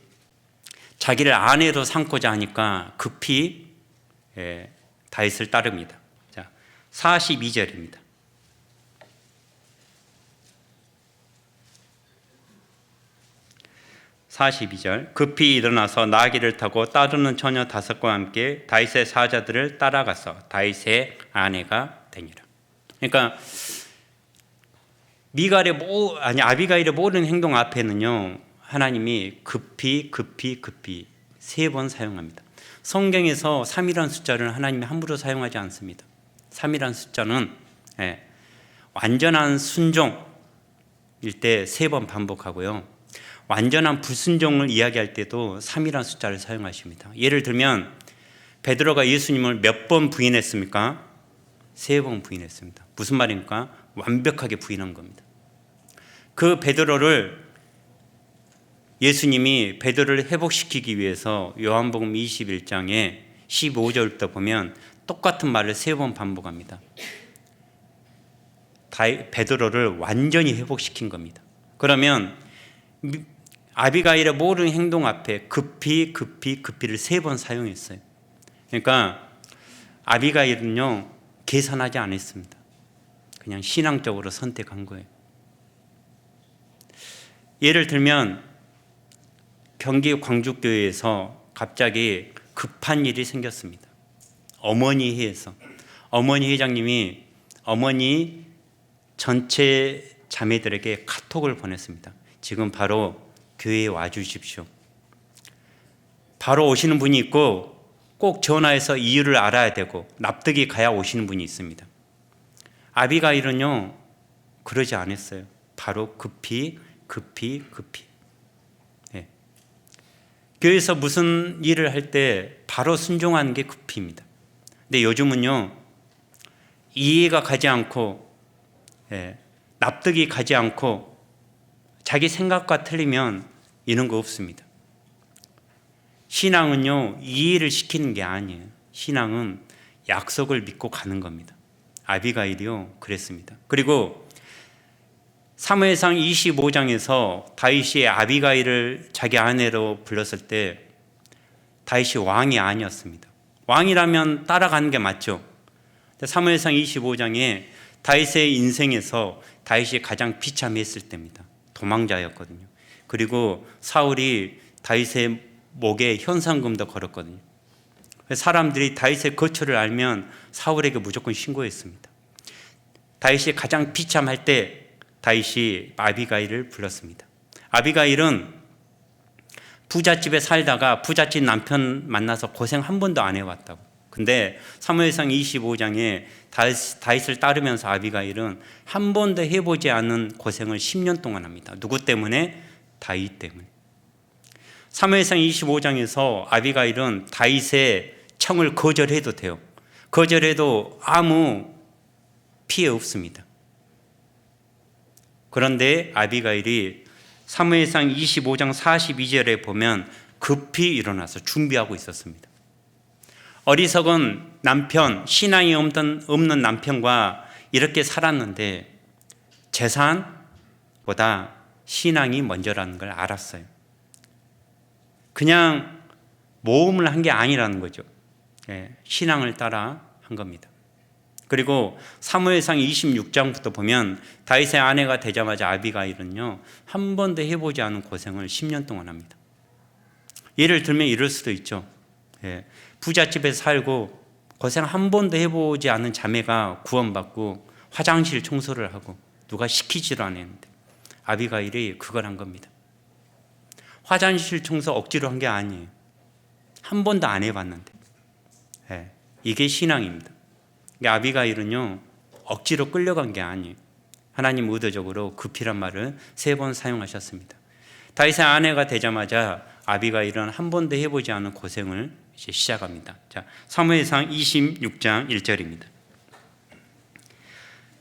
자기를 아내로 삼고자 하니까 급히 다윗을 따릅니다. 자, 42절입니다. 42절. 급히 일어나서 나귀를 타고 따르는 처녀 5과 함께 다윗의 사자들을 따라가서 다윗의 아내가 되니라. 그러니까 아비가일의 모든 행동 앞에는요, 하나님이 급히 3번 사용합니다. 성경에서 3이라는 숫자를 하나님이 함부로 사용하지 않습니다. 3이라는 숫자는 완전한 순종일 때 3번 반복하고요, 완전한 불순종을 이야기할 때도 3이라는 숫자를 사용하십니다. 예를 들면 베드로가 예수님을 몇 번 부인했습니까? 3번 부인했습니다. 무슨 말입니까? 완벽하게 부인한 겁니다. 그 베드로를 예수님이 베드로를 회복시키기 위해서 요한복음 21장에 15절부터 보면 똑같은 말을 3번 반복합니다. 베드로를 완전히 회복시킨 겁니다. 그러면 아비가일의 모든 행동 앞에 급히를 3번 사용했어요. 그러니까 아비가일은요, 계산하지 않았습니다. 그냥 신앙적으로 선택한 거예요. 예를 들면 경기 광주교회에서 갑자기 급한 일이 생겼습니다. 어머니 회에서 어머니 회장님이 어머니 전체 자매들에게 카톡을 보냈습니다. 지금 바로 교회에 와주십시오. 바로 오시는 분이 있고 꼭 전화해서 이유를 알아야 되고 납득이 가야 오시는 분이 있습니다. 아비가일은요, 그러지 않았어요. 바로 급히. 교회에서 무슨 일을 할 때 바로 순종하는 게 급히입니다. 근데 요즘은요, 이해가 가지 않고 납득이 가지 않고 자기 생각과 틀리면 이런 거 없습니다. 신앙은요, 이해를 시키는 게 아니에요. 신앙은 약속을 믿고 가는 겁니다. 아비가일이요, 그랬습니다. 그리고 사무엘상 25장에서 다윗이 아비가일을 자기 아내로 불렀을 때 다윗이 왕이 아니었습니다. 왕이라면 따라가는 게 맞죠. 사무엘상 25장에 다윗의 인생에서 다윗이 가장 비참했을 때입니다. 도망자였거든요. 그리고 사울이 다윗의 목에 현상금도 걸었거든요. 사람들이 다윗의 거처를 알면 사울에게 무조건 신고했습니다. 다윗이 가장 비참할 때 다윗이 아비가일을 불렀습니다. 아비가일은 부잣집에 살다가 부잣집 남편 만나서 고생 한 번도 안 해왔다고. 근데 사무엘상 25장에 다윗을 따르면서 아비가일은 한 번도 해보지 않은 고생을 10년 동안 합니다. 누구 때문에? 다윗 때문에. 사무엘상 25장에서 아비가일은 다윗의 청을 거절해도 돼요. 거절해도 아무 피해 없습니다. 그런데 아비가일이 사무엘상 25장 42절에 보면 급히 일어나서 준비하고 있었습니다. 어리석은 남편, 신앙이 없는 남편과 이렇게 살았는데 재산보다 신앙이 먼저라는 걸 알았어요. 그냥 모험을 한 게 아니라는 거죠. 신앙을 따라 한 겁니다. 그리고 사무엘상 26장부터 보면 다윗의 아내가 되자마자 아비가일은요, 한 번도 해보지 않은 고생을 10년 동안 합니다. 예를 들면 이럴 수도 있죠. 부잣집에서 살고 고생 한 번도 해보지 않은 자매가 구원받고 화장실 청소를 하고 누가 시키지도 않았는데 아비가일이 그걸 한 겁니다. 화장실 청소 억지로 한 게 아니에요. 한 번도 안 해봤는데. 이게 신앙입니다. 아비가일은요, 억지로 끌려간 게 아니에요. 하나님 의도적으로 급히란 말을 3번 사용하셨습니다. 다윗의 아내가 되자마자 아비가일은 한 번도 해보지 않은 고생을 이제 시작합니다. 자, 사무엘상 26장 1절입니다.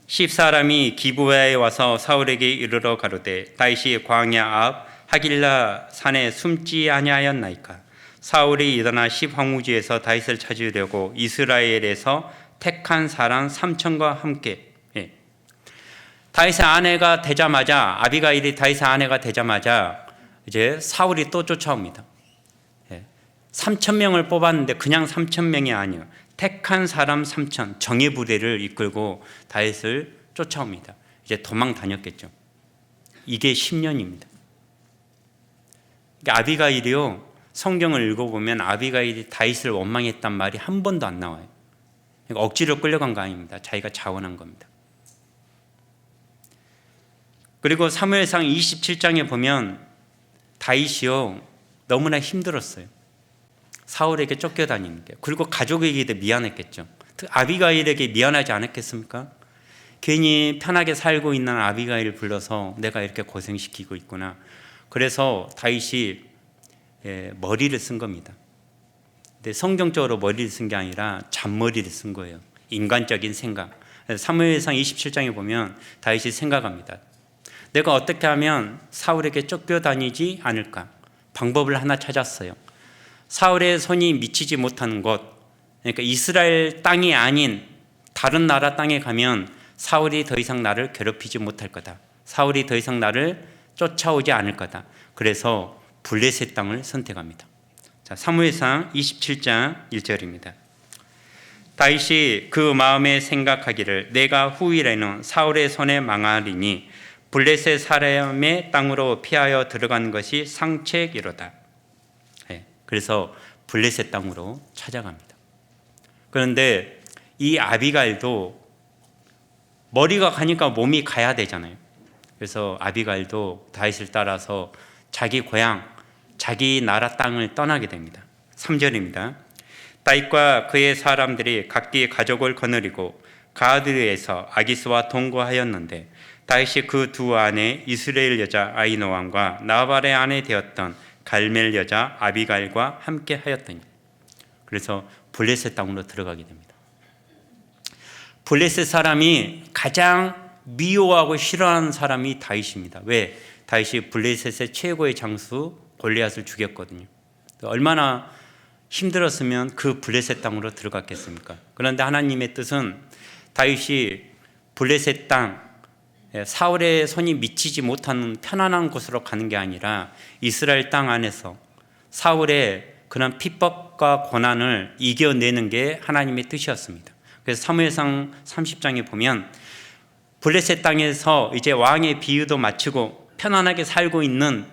10사람이 기브야에 와서 사울에게 이르러 가로되 다윗이 광야 앞 하길라 산에 숨지 아니하였나이까. 사울이 일어나 십황우지에서 다윗을 찾으려고 이스라엘에서 택한 사람 3천과 함께. 다윗의 아내가 되자마자, 아비가일이 다윗의 아내가 되자마자 이제 사울이 또 쫓아옵니다. 3,000명을 뽑았는데 그냥 3,000명이 아니에요. 택한 사람 3,000, 정예부대를 이끌고 다윗을 쫓아옵니다. 이제 도망 다녔겠죠. 이게 10년입니다. 아비가일이요, 성경을 읽어보면 아비가일이 다윗을 원망했단 말이 한 번도 안 나와요. 그러니까 억지로 끌려간 거 아닙니다. 자기가 자원한 겁니다. 그리고 사무엘상 27장에 보면 다윗이요, 너무나 힘들었어요. 사울에게 쫓겨다니는 게. 그리고 가족에게도 미안했겠죠. 아비가일에게 미안하지 않았겠습니까? 괜히 편하게 살고 있는 아비가일을 불러서 내가 이렇게 고생시키고 있구나. 그래서 다윗이 머리를 쓴 겁니다. 근데 성경적으로 머리를 쓴 게 아니라 잔머리를 쓴 거예요. 인간적인 생각. 사무엘상 27장에 보면 다윗이 생각합니다. 내가 어떻게 하면 사울에게 쫓겨다니지 않을까? 방법을 하나 찾았어요. 사울의 손이 미치지 못하는 곳, 그러니까 이스라엘 땅이 아닌 다른 나라 땅에 가면 사울이 더 이상 나를 괴롭히지 못할 거다. 사울이 더 이상 나를 쫓아오지 않을 거다. 그래서 블레셋 땅을 선택합니다. 자, 사무엘상 27장 1절입니다. 다윗이 그 마음에 생각하기를 내가 후일에는 사울의 손에 망하리니 블레셋 사람의 땅으로 피하여 들어간 것이 상책이로다. 그래서 블레셋 땅으로 찾아갑니다. 그런데 이 아비가일도 머리가 가니까 몸이 가야 되잖아요. 그래서 아비가일도 다윗을 따라서 자기 고향, 자기 나라 땅을 떠나게 됩니다. 3절입니다. 다윗과 그의 사람들이 각기 가족을 거느리고 가드에서 아기스와 동거하였는데 다윗이 그 두 아내 이스라엘 여자 아히노암과 나발의 아내 되었던 갈멜 여자 아비가일과 함께 하였더니. 그래서 블레셋 땅으로 들어가게 됩니다. 블레셋 사람이 가장 미워하고 싫어하는 사람이 다윗입니다. 왜? 다윗이 블레셋의 최고의 장수 골리앗을 죽였거든요. 얼마나 힘들었으면 그 블레셋 땅으로 들어갔겠습니까? 그런데 하나님의 뜻은 다윗이 블레셋 땅, 사울의 손이 미치지 못하는 편안한 곳으로 가는 게 아니라 이스라엘 땅 안에서 사울의 그런 핍박과 고난을 이겨내는 게 하나님의 뜻이었습니다. 그래서 사무엘상 30장에 보면 블레셋 땅에서 이제 왕의 비유도 마치고 편안하게 살고 있는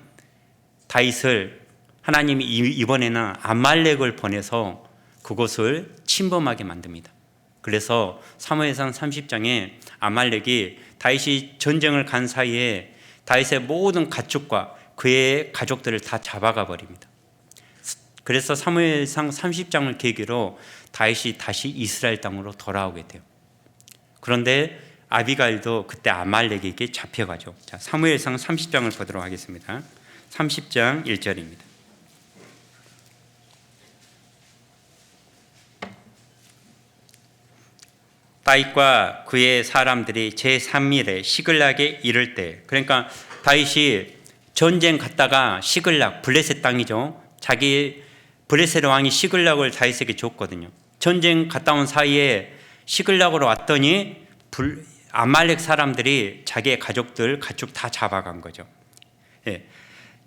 다윗을 하나님이 이번에는 아말렉을 보내서 그곳을 침범하게 만듭니다. 그래서 사무엘상 30장에 아말렉이 다윗이 전쟁을 간 사이에 다윗의 모든 가축과 그의 가족들을 다 잡아가 버립니다. 그래서 사무엘상 30장을 계기로 다윗이 다시 이스라엘 땅으로 돌아오게 돼요. 그런데 아비가일도 그때 아말렉에게 잡혀가죠. 자, 사무엘상 30장을 보도록 하겠습니다. 30장 1절입니다. 다윗과 그의 사람들이 제3일에 시글락에 이를 때, 그러니까 다윗이 전쟁 갔다가 시글락, 블레셋 땅이죠. 자기 블레셋 왕이 시글락을 다윗에게 줬거든요. 전쟁 갔다 온 사이에 시글락으로 왔더니 아말렉 사람들이 자기의 가족들 가축 다 잡아간 거죠. 예.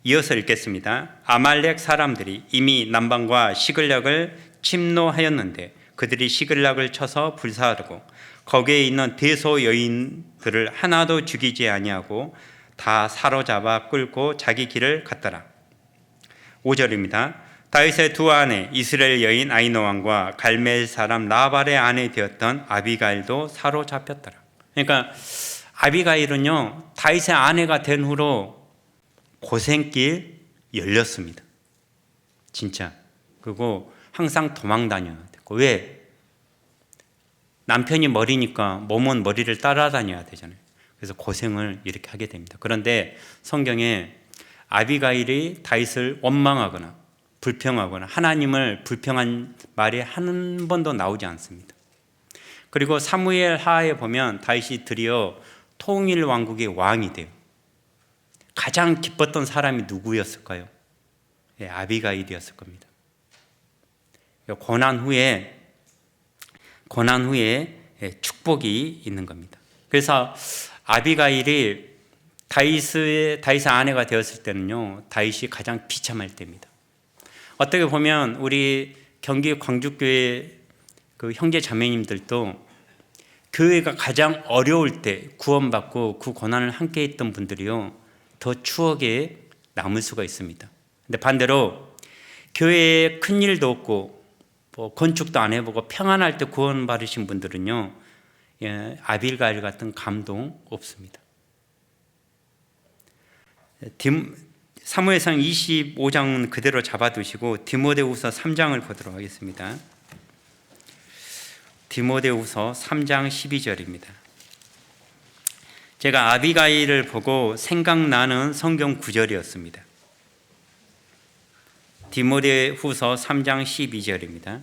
이어서 읽겠습니다. 아말렉 사람들이 이미 남방과 시글락을 침노하였는데 그들이 시글락을 쳐서 불사르고 거기에 있는 대소 여인들을 하나도 죽이지 아니하고 다 사로잡아 끌고 자기 길을 갔더라. 5절입니다. 다윗의 두 아내 이스라엘 여인 아히노암과 갈멜 사람 나발의 아내 되었던 아비가일도 사로잡혔더라. 그러니까 아비가일은요, 다윗의 아내가 된 후로 고생길 열렸습니다. 진짜. 그리고 항상 도망 다녀야 되고. 왜? 남편이 머리니까 몸은 머리를 따라다녀야 되잖아요. 그래서 고생을 이렇게 하게 됩니다. 그런데 성경에 아비가일이 다윗을 원망하거나 불평하거나 하나님을 불평한 말이 한 번도 나오지 않습니다. 그리고 사무엘 하에 보면 다윗이 드디어 통일 왕국의 왕이 돼요. 가장 기뻤던 사람이 누구였을까요? 예, 아비가일이었을 겁니다. 고난 후에 축복이 있는 겁니다. 그래서 아비가일이 다윗의 아내가 되었을 때는요, 다윗이 가장 비참할 때입니다. 어떻게 보면 우리 경기 광주교회 그 형제 자매님들도 교회가 가장 어려울 때 구원받고 그 고난을 함께 했던 분들이요, 더 추억에 남을 수가 있습니다. 근데 반대로 교회에 큰 일도 없고 뭐 건축도 안 해보고 평안할 때 구원받으신 분들은요, 예, 아비가일 같은 감동 없습니다. 사무엘상 25장은 그대로 잡아두시고 디모데후서 3장을 보도록 하겠습니다. 디모데후서 3장 12절입니다. 제가 아비가일을 보고 생각나는 성경 구절이었습니다. 디모데후서 3장 12절입니다.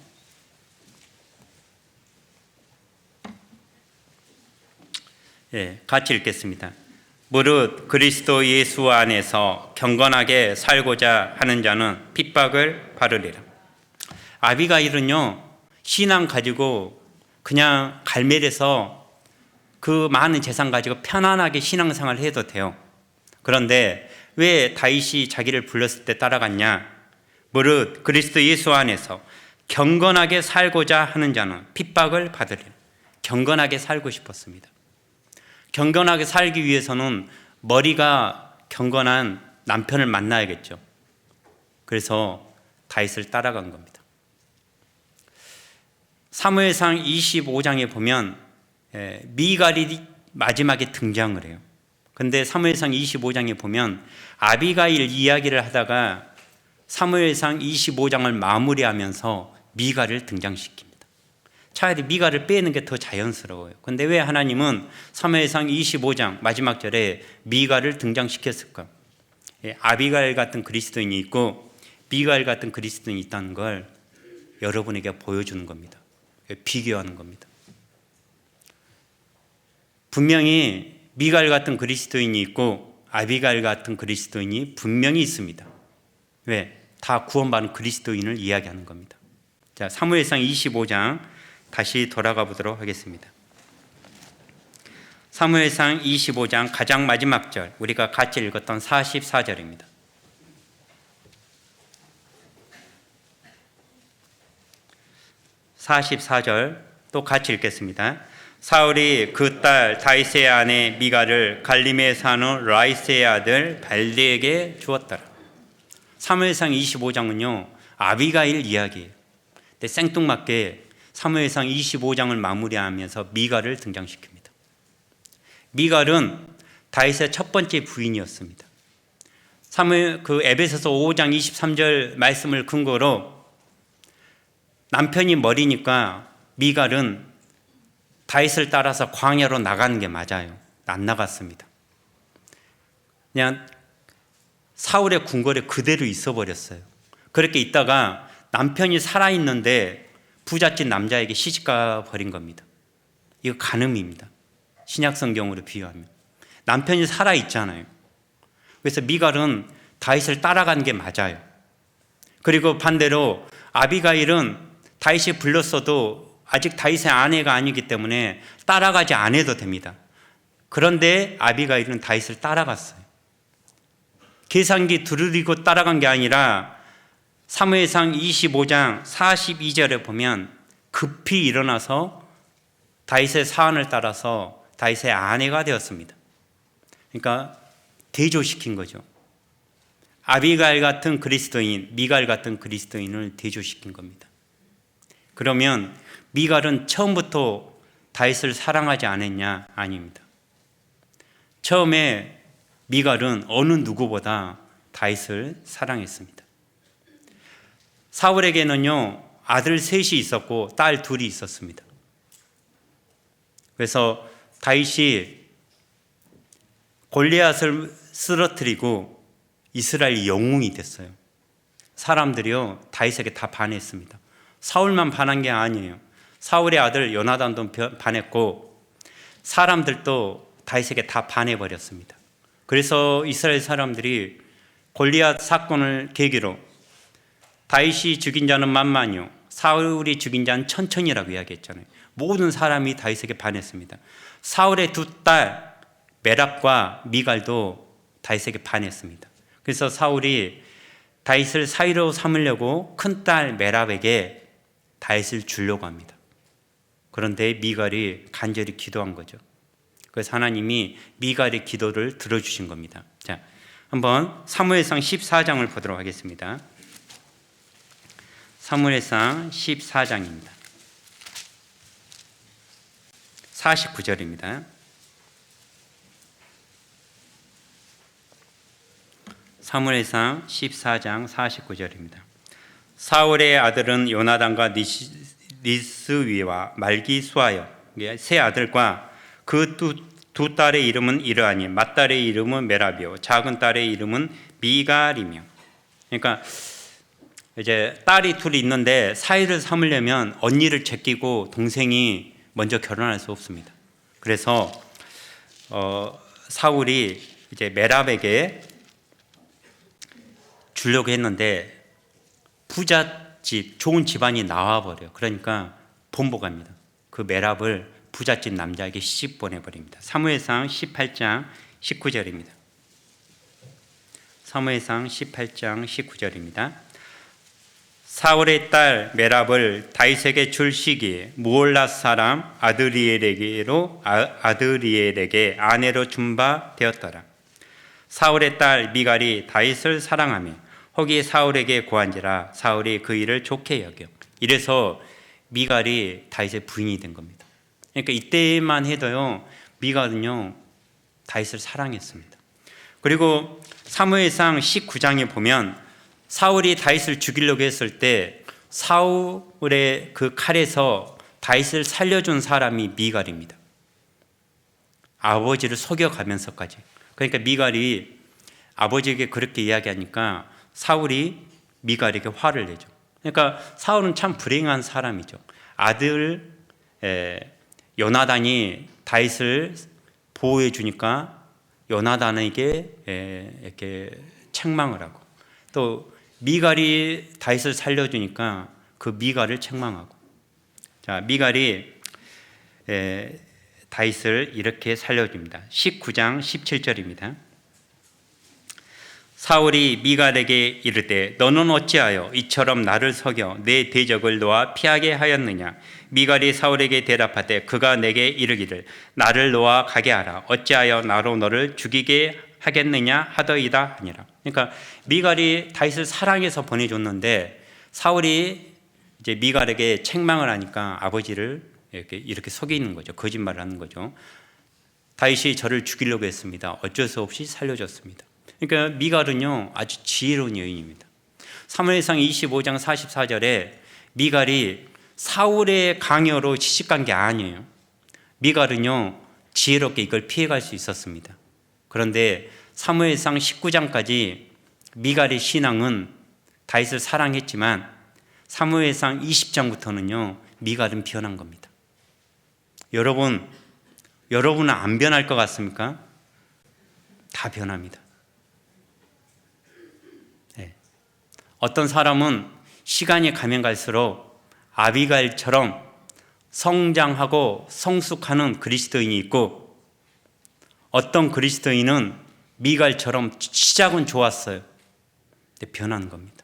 예, 같이 읽겠습니다. 무릇 그리스도 예수 안에서 경건하게 살고자 하는 자는 핍박을 받으리라. 아비가일은요, 신앙 가지고 그냥 갈멜에서 그 많은 재산 가지고 편안하게 신앙생활을 해도 돼요. 그런데 왜 다윗이 자기를 불렀을 때 따라갔냐? 무릇 그리스도 예수 안에서 경건하게 살고자 하는 자는 핍박을 받으리라. 경건하게 살고 싶었습니다. 경건하게 살기 위해서는 머리가 경건한 남편을 만나야겠죠. 그래서 다윗을 따라간 겁니다. 사무엘상 25장에 보면 미갈이 마지막에 등장을 해요. 그런데 사무엘상 25장에 보면 아비가일 이야기를 하다가 사무엘상 25장을 마무리하면서 미갈을 등장시킵니다. 차라리 미갈을 빼는 게 더 자연스러워요. 그런데 왜 하나님은 사무엘상 25장 마지막 절에 미갈을 등장시켰을까? 아비가일 같은 그리스도인이 있고 미갈 같은 그리스도인이 있다는 걸 여러분에게 보여주는 겁니다. 비교하는 겁니다. 분명히 미갈 같은 그리스도인이 있고 아비가일 같은 그리스도인이 분명히 있습니다. 왜? 다 구원받은 그리스도인을 이야기하는 겁니다. 자, 사무엘상 25장 다시 돌아가 보도록 하겠습니다. 사무엘상 25장 가장 마지막 절, 우리가 같이 읽었던 44절입니다. 44절 또 같이 읽겠습니다. 사울이 그 딸 다윗의 아내 미갈을 갈림에 사는 라이스의 아들 발디에게 주었더라. 사무엘상 25장은요, 아비가일 이야기예요. 근데 생뚱맞게 사무엘상 25장을 마무리하면서 미갈을 등장시킵니다. 미갈은 다윗의 첫 번째 부인이었습니다. 그 에베소서 5장 23절 말씀을 근거로 남편이 머리니까 미갈은 다윗을 따라서 광야로 나가는 게 맞아요. 안 나갔습니다. 그냥 사울의 궁궐에 그대로 있어 버렸어요. 그렇게 있다가 남편이 살아있는데 부잣집 남자에게 시집가 버린 겁니다. 이거 간음입니다. 신약 성경으로 비유하면 남편이 살아있잖아요. 그래서 미갈은 다윗을 따라간 게 맞아요. 그리고 반대로 아비가일은 다윗이 불렀어도 아직 다윗의 아내가 아니기 때문에 따라가지 않아도 됩니다. 그런데 아비가일은 다윗을 따라갔어요. 계산기 두드리고 따라간 게 아니라 사무엘상 25장 42절에 보면 급히 일어나서 다윗의 사안을 따라서 다윗의 아내가 되었습니다. 그러니까 대조시킨 거죠. 아비가일 같은 그리스도인, 미갈 같은 그리스도인을 대조시킨 겁니다. 그러면 미갈은 처음부터 다윗을 사랑하지 않았냐? 아닙니다. 처음에 미갈은 어느 누구보다 다윗을 사랑했습니다. 사울에게는요, 아들 셋이 있었고 딸 둘이 있었습니다. 그래서 다윗이 골리앗을 쓰러뜨리고 이스라엘 영웅이 됐어요. 사람들이요, 다윗에게 다 반했습니다. 사울만 반한 게 아니에요. 사울의 아들 요나단도 반했고 사람들도 다윗에게 다 반해버렸습니다. 그래서 이스라엘 사람들이 골리앗 사건을 계기로 다윗이 죽인 자는 만만이요 사울이 죽인 자는 천천이라고 이야기했잖아요. 모든 사람이 다윗에게 반했습니다. 사울의 두 딸 메랍과 미갈도 다윗에게 반했습니다. 그래서 사울이 다윗을 사위로 삼으려고 큰딸 메랍에게 다윗을 주려고 합니다. 그런데 미갈이 간절히 기도한 거죠. 그래서 하나님이 미갈의 기도를 들어주신 겁니다. 자, 한번 사무엘상 14장을 보도록 하겠습니다. 사무엘상 14장입니다. 49절입니다. 사무엘상 14장 49절입니다. 사울의 아들은 요나단과 니스위와 말기수하여 세 아들과 그 두 딸의 이름은 이러하니 맏딸의 이름은 메라비요 작은 딸의 이름은 미갈이며. 그러니까 이제 딸이 둘이 있는데 사위를 삼으려면 언니를 제끼고 동생이 먼저 결혼할 수 없습니다. 그래서 사울이 이제 메랍에게 주려고 했는데 부잣집 좋은 집안이 나와버려요. 그러니까 본보갑니다. 그 메랍을 부잣집 남자에게 시집 보내버립니다. 사무엘상 18장 19절입니다. 사무엘상 18장 19절입니다. 사울의 딸 메랍을 다윗에게 줄 시기에 무올라 사람 아드리엘에게 아내로 준 바 되었더라. 사울의 딸 미갈이 다윗을 사랑하며 혹이 사울에게 고한지라 사울이 그 일을 좋게 여겨. 이래서 미갈이 다윗의 부인이 된 겁니다. 그러니까 이때만 해도요, 미갈은요 다윗을 사랑했습니다. 그리고 사무엘상 19장에 보면 사울이 다윗을 죽이려고 했을 때 사울의 그 칼에서 다윗을 살려준 사람이 미갈입니다. 아버지를 속여가면서까지. 그러니까 미갈이 아버지에게 그렇게 이야기하니까 사울이 미갈에게 화를 내죠. 그러니까 사울은 참 불행한 사람이죠. 아들 요나단이 다윗을 보호해 주니까 요나단에게 이렇게 책망을 하고, 또 미갈이 다윗을 살려주니까 그 미갈을 책망하고. 자, 미갈이 다윗을 이렇게 살려줍니다. 19장 17절입니다. 사울이 미갈에게 이르되 너는 어찌하여 이처럼 나를 속여 내 대적을 놓아 피하게 하였느냐. 미갈이 사울에게 대답하되 그가 내게 이르기를 나를 놓아 가게 하라. 어찌하여 나로 너를 죽이게 하겠느냐 하더이다 하니라. 그러니까 미갈이 다윗을 사랑해서 보내줬는데 사울이 이제 미갈에게 책망을 하니까 아버지를 이렇게 속이는 거죠. 거짓말을 하는 거죠. 다윗이 저를 죽이려고 했습니다. 어쩔 수 없이 살려줬습니다. 그러니까 미갈은요 아주 지혜로운 여인입니다. 사무엘상 25장 44절에 미갈이 사울의 강요로 시집간 게 아니에요. 미갈은요 지혜롭게 이걸 피해갈 수 있었습니다. 그런데 사무엘상 19장까지 미갈의 신앙은 다윗을 사랑했지만 사무엘상 20장부터는요 미갈은 변한 겁니다. 여러분은 안 변할 것 같습니까? 다 변합니다. 네. 어떤 사람은 시간이 가면 갈수록 아비가일처럼 성장하고 성숙하는 그리스도인이 있고, 어떤 그리스도인은 미갈처럼 시작은 좋았어요. 근데 변하는 겁니다.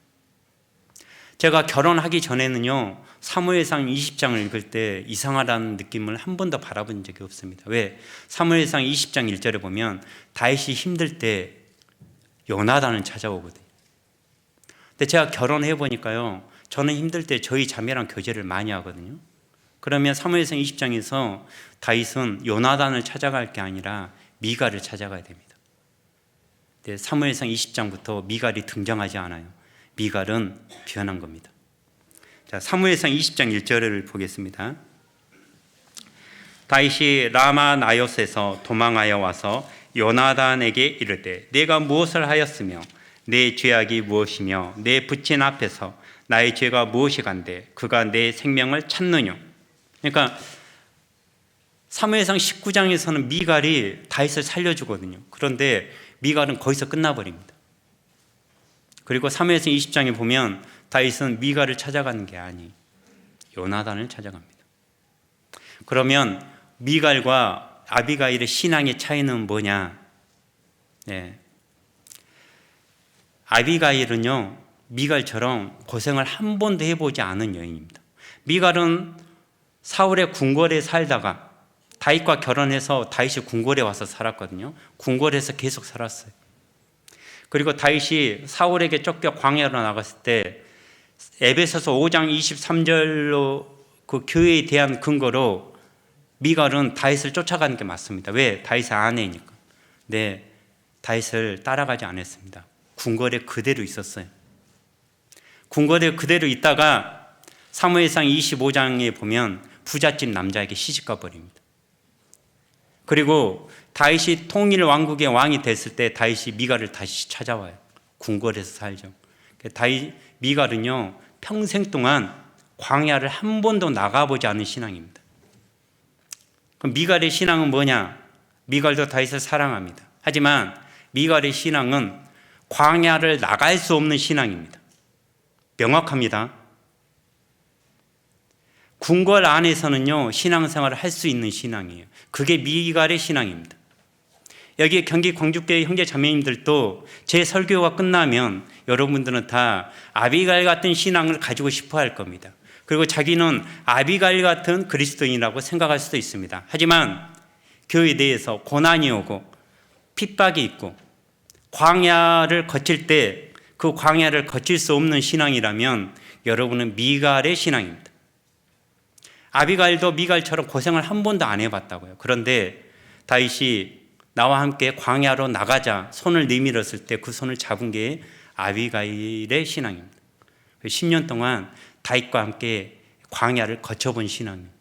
제가 결혼하기 전에는요 사무엘상 20장을 읽을 때 이상하다는 느낌을 한 번도 바라본 적이 없습니다. 왜? 사무엘상 20장 1절에 보면 다윗이 힘들 때 요나단을 찾아오거든요. 근데 제가 결혼해 보니까요 저는 힘들 때 저희 자매랑 교제를 많이 하거든요. 그러면 사무엘상 20장에서 다윗은 요나단을 찾아갈 게 아니라 미갈을 찾아가야 됩니다. 근데 사무엘상 20장부터 미갈이 등장하지 않아요. 미갈은 변한 겁니다. 자, 사무엘상 20장 1절을 보겠습니다. 다윗이 라마 나요스에서 도망하여 와서 요나단에게 이르되 내가 무엇을 하였으며 내 죄악이 무엇이며 내 부친 앞에서 나의 죄가 무엇이간데 그가 내 생명을 찾느냐. 그러니까 사무엘상 19장에서는 미갈이 다윗을 살려주거든요. 그런데 미갈은 거기서 끝나버립니다. 그리고 사무엘상 20장에 보면 다윗은 미갈을 찾아가는 게 아니 요나단을 찾아갑니다. 그러면 미갈과 아비가일의 신앙의 차이는 뭐냐? 네. 아비가일은요 미갈처럼 고생을 한 번도 해보지 않은 여인입니다. 미갈은 사울의 궁궐에 살다가 다윗과 결혼해서 다윗이 궁궐에 와서 살았거든요. 궁궐에서 계속 살았어요. 그리고 다윗이 사울에게 쫓겨 광야로 나갔을 때 에베소서 5장 23절로 그 교회에 대한 근거로 미갈은 다윗을 쫓아가는 게 맞습니다. 왜? 다윗의 아내니까. 네, 다윗을 따라가지 않았습니다. 궁궐에 그대로 있었어요. 궁궐에 그대로 있다가 사무엘상 25장에 보면 부잣집 남자에게 시집가 버립니다. 그리고 다윗이 통일 왕국의 왕이 됐을 때 다윗이 미갈을 다시 찾아와요. 궁궐에서 살죠. 미갈은요 평생 동안 광야를 한 번도 나가보지 않은 신앙입니다. 그럼 미갈의 신앙은 뭐냐? 미갈도 다윗을 사랑합니다. 하지만 미갈의 신앙은 광야를 나갈 수 없는 신앙입니다. 명확합니다. 궁궐 안에서는요 신앙생활을 할 수 있는 신앙이에요. 그게 미갈의 신앙입니다. 여기 경기 광주교회 형제 자매님들도 제 설교가 끝나면 여러분들은 다 아비가일 같은 신앙을 가지고 싶어 할 겁니다. 그리고 자기는 아비가일 같은 그리스도인이라고 생각할 수도 있습니다. 하지만 교회 내에서 고난이 오고 핍박이 있고 광야를 거칠 때 그 광야를 거칠 수 없는 신앙이라면 여러분은 미갈의 신앙입니다. 아비가일도 미갈처럼 고생을 한 번도 안 해봤다고요. 그런데 다윗이 나와 함께 광야로 나가자 손을 내밀었을 때 그 손을 잡은 게 아비가일의 신앙입니다. 10년 동안 다윗과 함께 광야를 거쳐본 신앙입니다.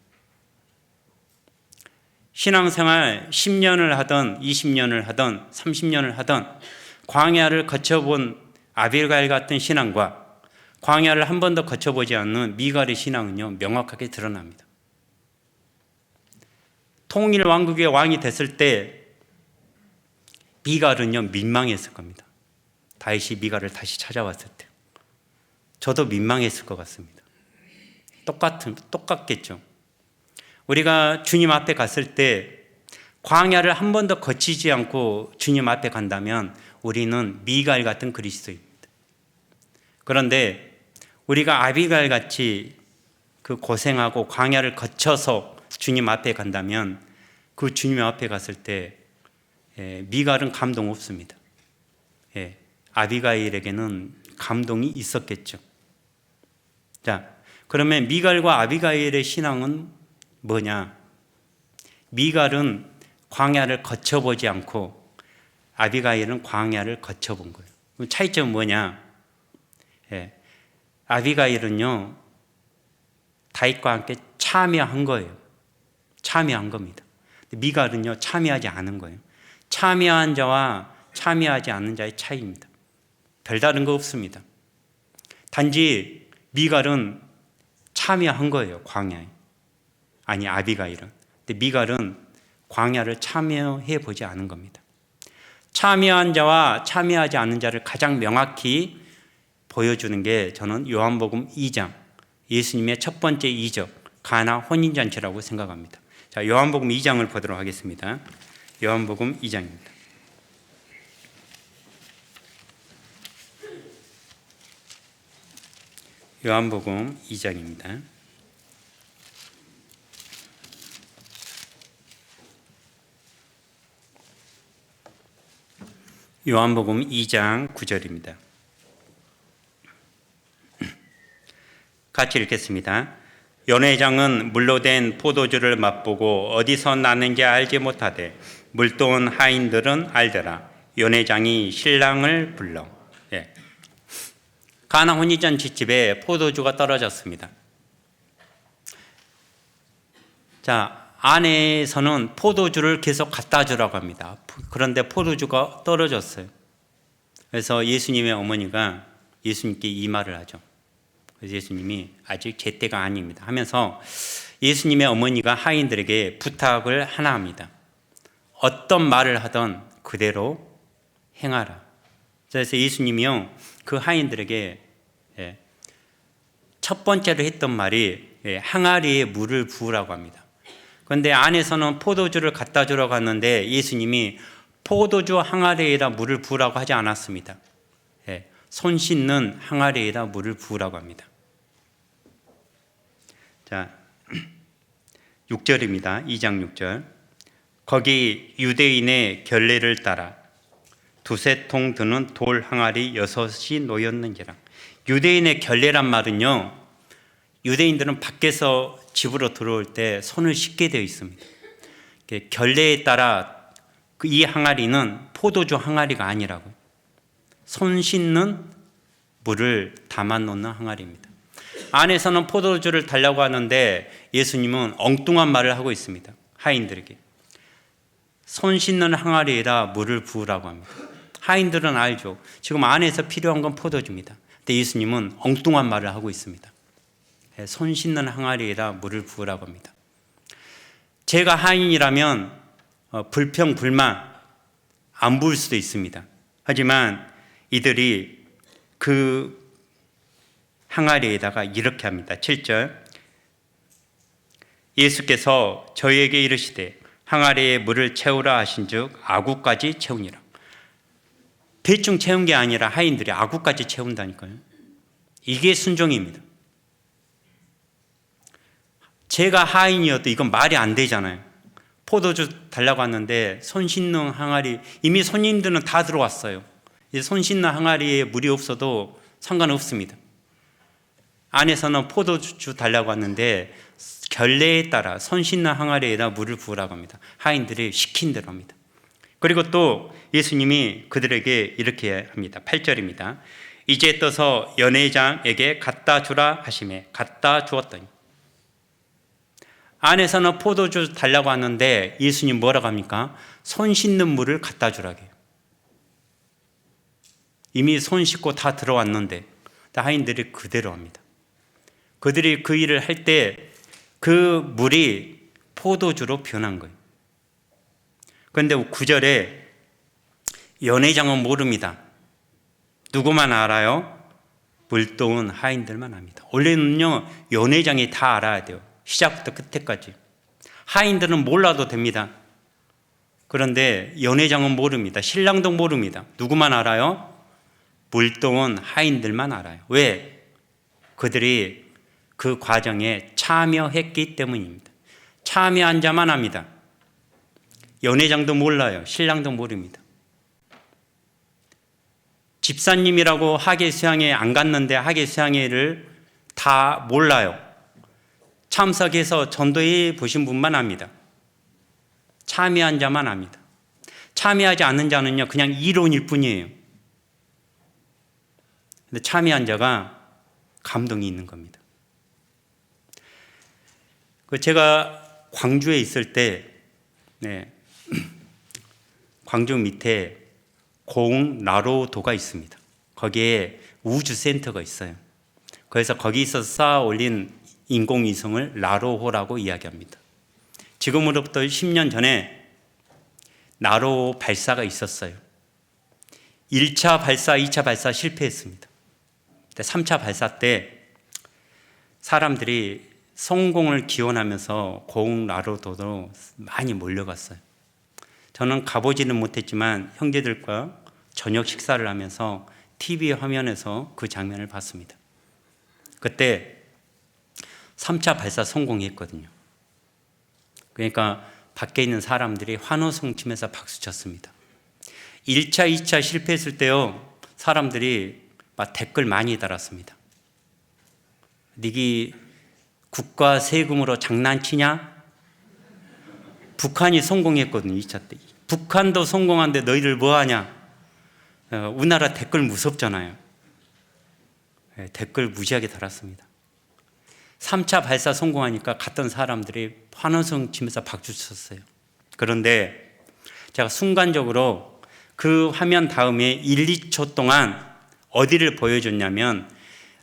신앙생활 10년을 하던 20년을 하던 30년을 하던 광야를 거쳐본 아비가일 같은 신앙과 광야를 한 번도 거쳐보지 않는 미갈의 신앙은요 명확하게 드러납니다. 통일 왕국의 왕이 됐을 때 미갈은요 민망했을 겁니다. 다윗이 미갈을 다시 찾아왔을 때 저도 민망했을 것 같습니다. 똑같겠죠. 우리가 주님 앞에 갔을 때 광야를 한 번도 거치지 않고 주님 앞에 간다면 우리는 미갈 같은 그리스도입니다. 그런데 우리가 아비가일 같이 그 고생하고 광야를 거쳐서 주님 앞에 간다면 그 주님 앞에 갔을 때 미갈은 감동 없습니다. 아비가일에게는 감동이 있었겠죠. 자, 그러면 미갈과 아비가일의 신앙은 뭐냐? 미갈은 광야를 거쳐보지 않고 아비가일은 광야를 거쳐본 거예요. 그럼 차이점은 뭐냐? 아비가일은요, 다윗과 함께 참여한 거예요. 참여한 겁니다. 미갈은요, 참여하지 않은 거예요. 참여한 자와 참여하지 않는 자의 차이입니다. 별다른 거 없습니다. 단지 미갈은 참여한 거예요, 광야에. 아니, 아비가일은. 근데 미갈은 광야를 참여해 보지 않은 겁니다. 참여한 자와 참여하지 않는 자를 가장 명확히 보여주는 게 저는 요한복음 2장, 예수님의 첫 번째 이적, 가나 혼인잔치라고 생각합니다. 자, 요한복음 2장을 보도록 하겠습니다. 요한복음 2장입니다. 요한복음 2장입니다. 요한복음 2장 9절입니다. 같이 읽겠습니다. 연회장은 물로 된 포도주를 맛보고 어디서 나는지 알지 못하되 물도온 하인들은 알더라. 연회장이 신랑을 불러. 가나 혼인잔치 집에 포도주가 떨어졌습니다. 자, 안에서는 포도주를 계속 갖다 주라고 합니다. 그런데 포도주가 떨어졌어요. 그래서 예수님의 어머니가 예수님께 이 말을 하죠. 그래서 예수님이 아직 제때가 아닙니다 하면서 예수님의 어머니가 하인들에게 부탁을 하나 합니다. 어떤 말을 하든 그대로 행하라. 그래서 예수님이요, 그 하인들에게 첫 번째로 했던 말이 항아리에 물을 부으라고 합니다. 그런데 안에서는 포도주를 갖다 주러 갔는데 예수님이 포도주 항아리에다 물을 부으라고 하지 않았습니다. 손 씻는 항아리에다 물을 부으라고 합니다. 자, 6절입니다. 2장 6절. 거기 유대인의 결례를 따라 두세 통 드는 돌 항아리 6이 놓였는지라. 유대인의 결례란 말은요, 유대인들은 밖에서 집으로 들어올 때 손을 씻게 되어 있습니다. 결례에 따라 이 항아리는 포도주 항아리가 아니라고요. 손 씻는 물을 담아 놓는 항아리입니다. 안에서는 포도주를 달라고 하는데 예수님은 엉뚱한 말을 하고 있습니다. 하인들에게 손 씻는 항아리에다 물을 부으라고 합니다. 하인들은 알죠. 지금 안에서 필요한 건 포도주입니다. 근데 예수님은 엉뚱한 말을 하고 있습니다. 손 씻는 항아리에다 물을 부으라고 합니다. 제가 하인이라면 불평, 불만 안 부을 수도 있습니다. 하지만 이들이 그 항아리에다가 이렇게 합니다. 7절. 예수께서 저희에게 이르시되 항아리에 물을 채우라 하신즉 아구까지 채우니라. 대충 채운 게 아니라 하인들이 아구까지 채운다니까요. 이게 순종입니다. 제가 하인이어도 이건 말이 안 되잖아요. 포도주 달라고 하는데 손 씻는 항아리, 이미 손님들은 다 들어왔어요. 손 씻는 항아리에 물이 없어도 상관없습니다. 안에서는 포도주 달라고 하는데 결례에 따라 손 씻는 항아리에다 물을 부으라고 합니다. 하인들이 시킨 대로 합니다. 그리고 또 예수님이 그들에게 이렇게 합니다. 8절입니다. 이제 떠서 연회장에게 갖다 주라 하시매 갖다 주었더니. 안에서는 포도주 달라고 하는데 예수님 뭐라고 합니까? 손 씻는 물을 갖다 주라고 해요. 이미 손 씻고 다 들어왔는데 하인들이 그대로 합니다. 그들이 그 일을 할 때 그 물이 포도주로 변한 거예요. 그런데 9절에 연회장은 모릅니다. 누구만 알아요? 물도온 하인들만 압니다. 원래는요, 연회장이 다 알아야 돼요. 시작부터 끝에까지. 하인들은 몰라도 됩니다. 그런데 연회장은 모릅니다. 신랑도 모릅니다. 누구만 알아요? 물도온 하인들만 알아요. 왜? 그들이 그 과정에 참여했기 때문입니다. 참여한 자만 압니다. 연회장도 몰라요. 신랑도 모릅니다. 집사님이라고 하계 수양회 안 갔는데 하계 수양회를 다 몰라요. 참석해서 전도해 보신 분만 압니다. 참여한 자만 압니다. 참여하지 않는 자는요 그냥 이론일 뿐이에요. 근데 참여한 자가 감동이 있는 겁니다. 제가 광주에 있을 때 광주 밑에 공나로도가 있습니다. 거기에 우주센터가 있어요. 그래서 거기서 쌓아 올린 인공위성을 나로호라고 이야기합니다. 지금으로부터 10년 전에 나로호 발사가 있었어요. 1차 발사, 2차 발사 실패했습니다. 3차 발사 때 사람들이 성공을 기원하면서 공나로도로 많이 몰려갔어요. 저는 가보지는 못했지만 형제들과 저녁 식사를 하면서 TV 화면에서 그 장면을 봤습니다. 그때 3차 발사 성공했거든요. 그러니까 밖에 있는 사람들이 환호성 치면서 박수 쳤습니다. 1차, 2차 실패했을 때요 사람들이 막 댓글 많이 달았습니다. 니기 국가 세금으로 장난치냐? 북한이 성공했거든요. 2차 때. 북한도 성공한데 너희들 뭐하냐? 우리나라 댓글 무섭잖아요. 댓글 무지하게 달았습니다. 3차 발사 성공하니까 갔던 사람들이 환호성 치면서 박수 쳤어요. 그런데 제가 순간적으로 그 화면 다음에 1, 2초 동안 어디를 보여줬냐면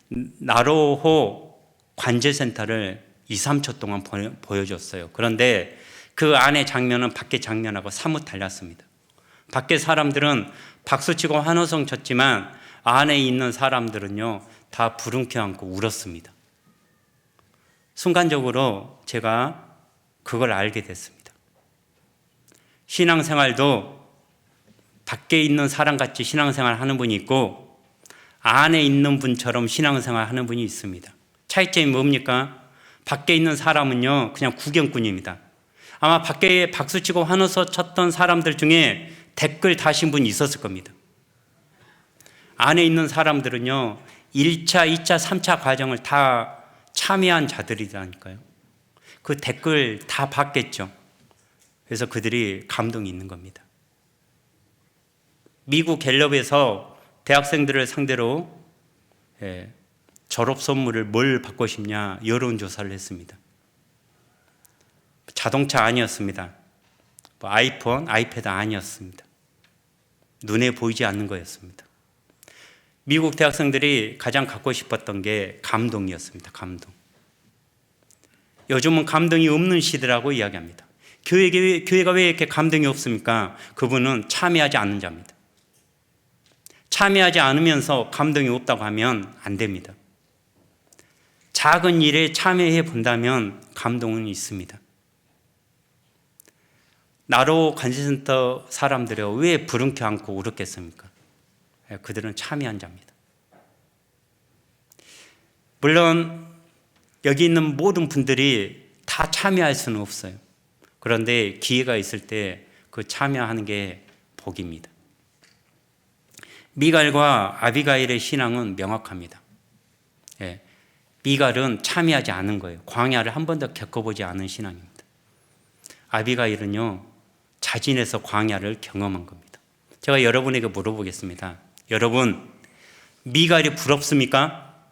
나로호 관제센터를 2, 3초 동안 보여줬어요. 그런데 그 안의 장면은 밖의 장면하고 사뭇 달랐습니다. 밖에 사람들은 박수치고 환호성 쳤지만 안에 있는 사람들은요 다 부둥켜 안고 울었습니다. 순간적으로 제가 그걸 알게 됐습니다. 신앙생활도 밖에 있는 사람같이 신앙생활 하는 분이 있고 안에 있는 분처럼 신앙생활 하는 분이 있습니다. 차이점이 뭡니까? 밖에 있는 사람은요 그냥 구경꾼입니다. 아마 밖에 박수치고 환호성 쳤던 사람들 중에 댓글 다신 분이 있었을 겁니다. 안에 있는 사람들은요 1차, 2차, 3차 과정을 다 참여한 자들이라니까요. 그 댓글 다 봤겠죠. 그래서 그들이 감동이 있는 겁니다. 미국 갤럽에서 대학생들을 상대로 졸업 선물을 뭘 받고 싶냐 여론조사를 했습니다. 자동차 아니었습니다. 아이폰, 아이패드 아니었습니다. 눈에 보이지 않는 거였습니다. 미국 대학생들이 가장 갖고 싶었던 게 감동이었습니다. 감동. 요즘은 감동이 없는 시대라고 이야기합니다. 교회가 왜 이렇게 감동이 없습니까? 그분은 참여하지 않는 자입니다. 참여하지 않으면서 감동이 없다고 하면 안 됩니다. 작은 일에 참여해 본다면 감동은 있습니다. 나로 관제센터 사람들이 왜 부둥켜 안고 울었겠습니까? 그들은 참여한 자입니다. 물론 여기 있는 모든 분들이 다 참여할 수는 없어요. 그런데 기회가 있을 때 그 참여하는 게 복입니다. 미갈과 아비가일의 신앙은 명확합니다. 미갈은 참여하지 않은 거예요. 광야를 한 번도 겪어보지 않은 신앙입니다. 아비가일은요 자진해서 광야를 경험한 겁니다. 제가 여러분에게 물어보겠습니다. 여러분 미갈이 부럽습니까?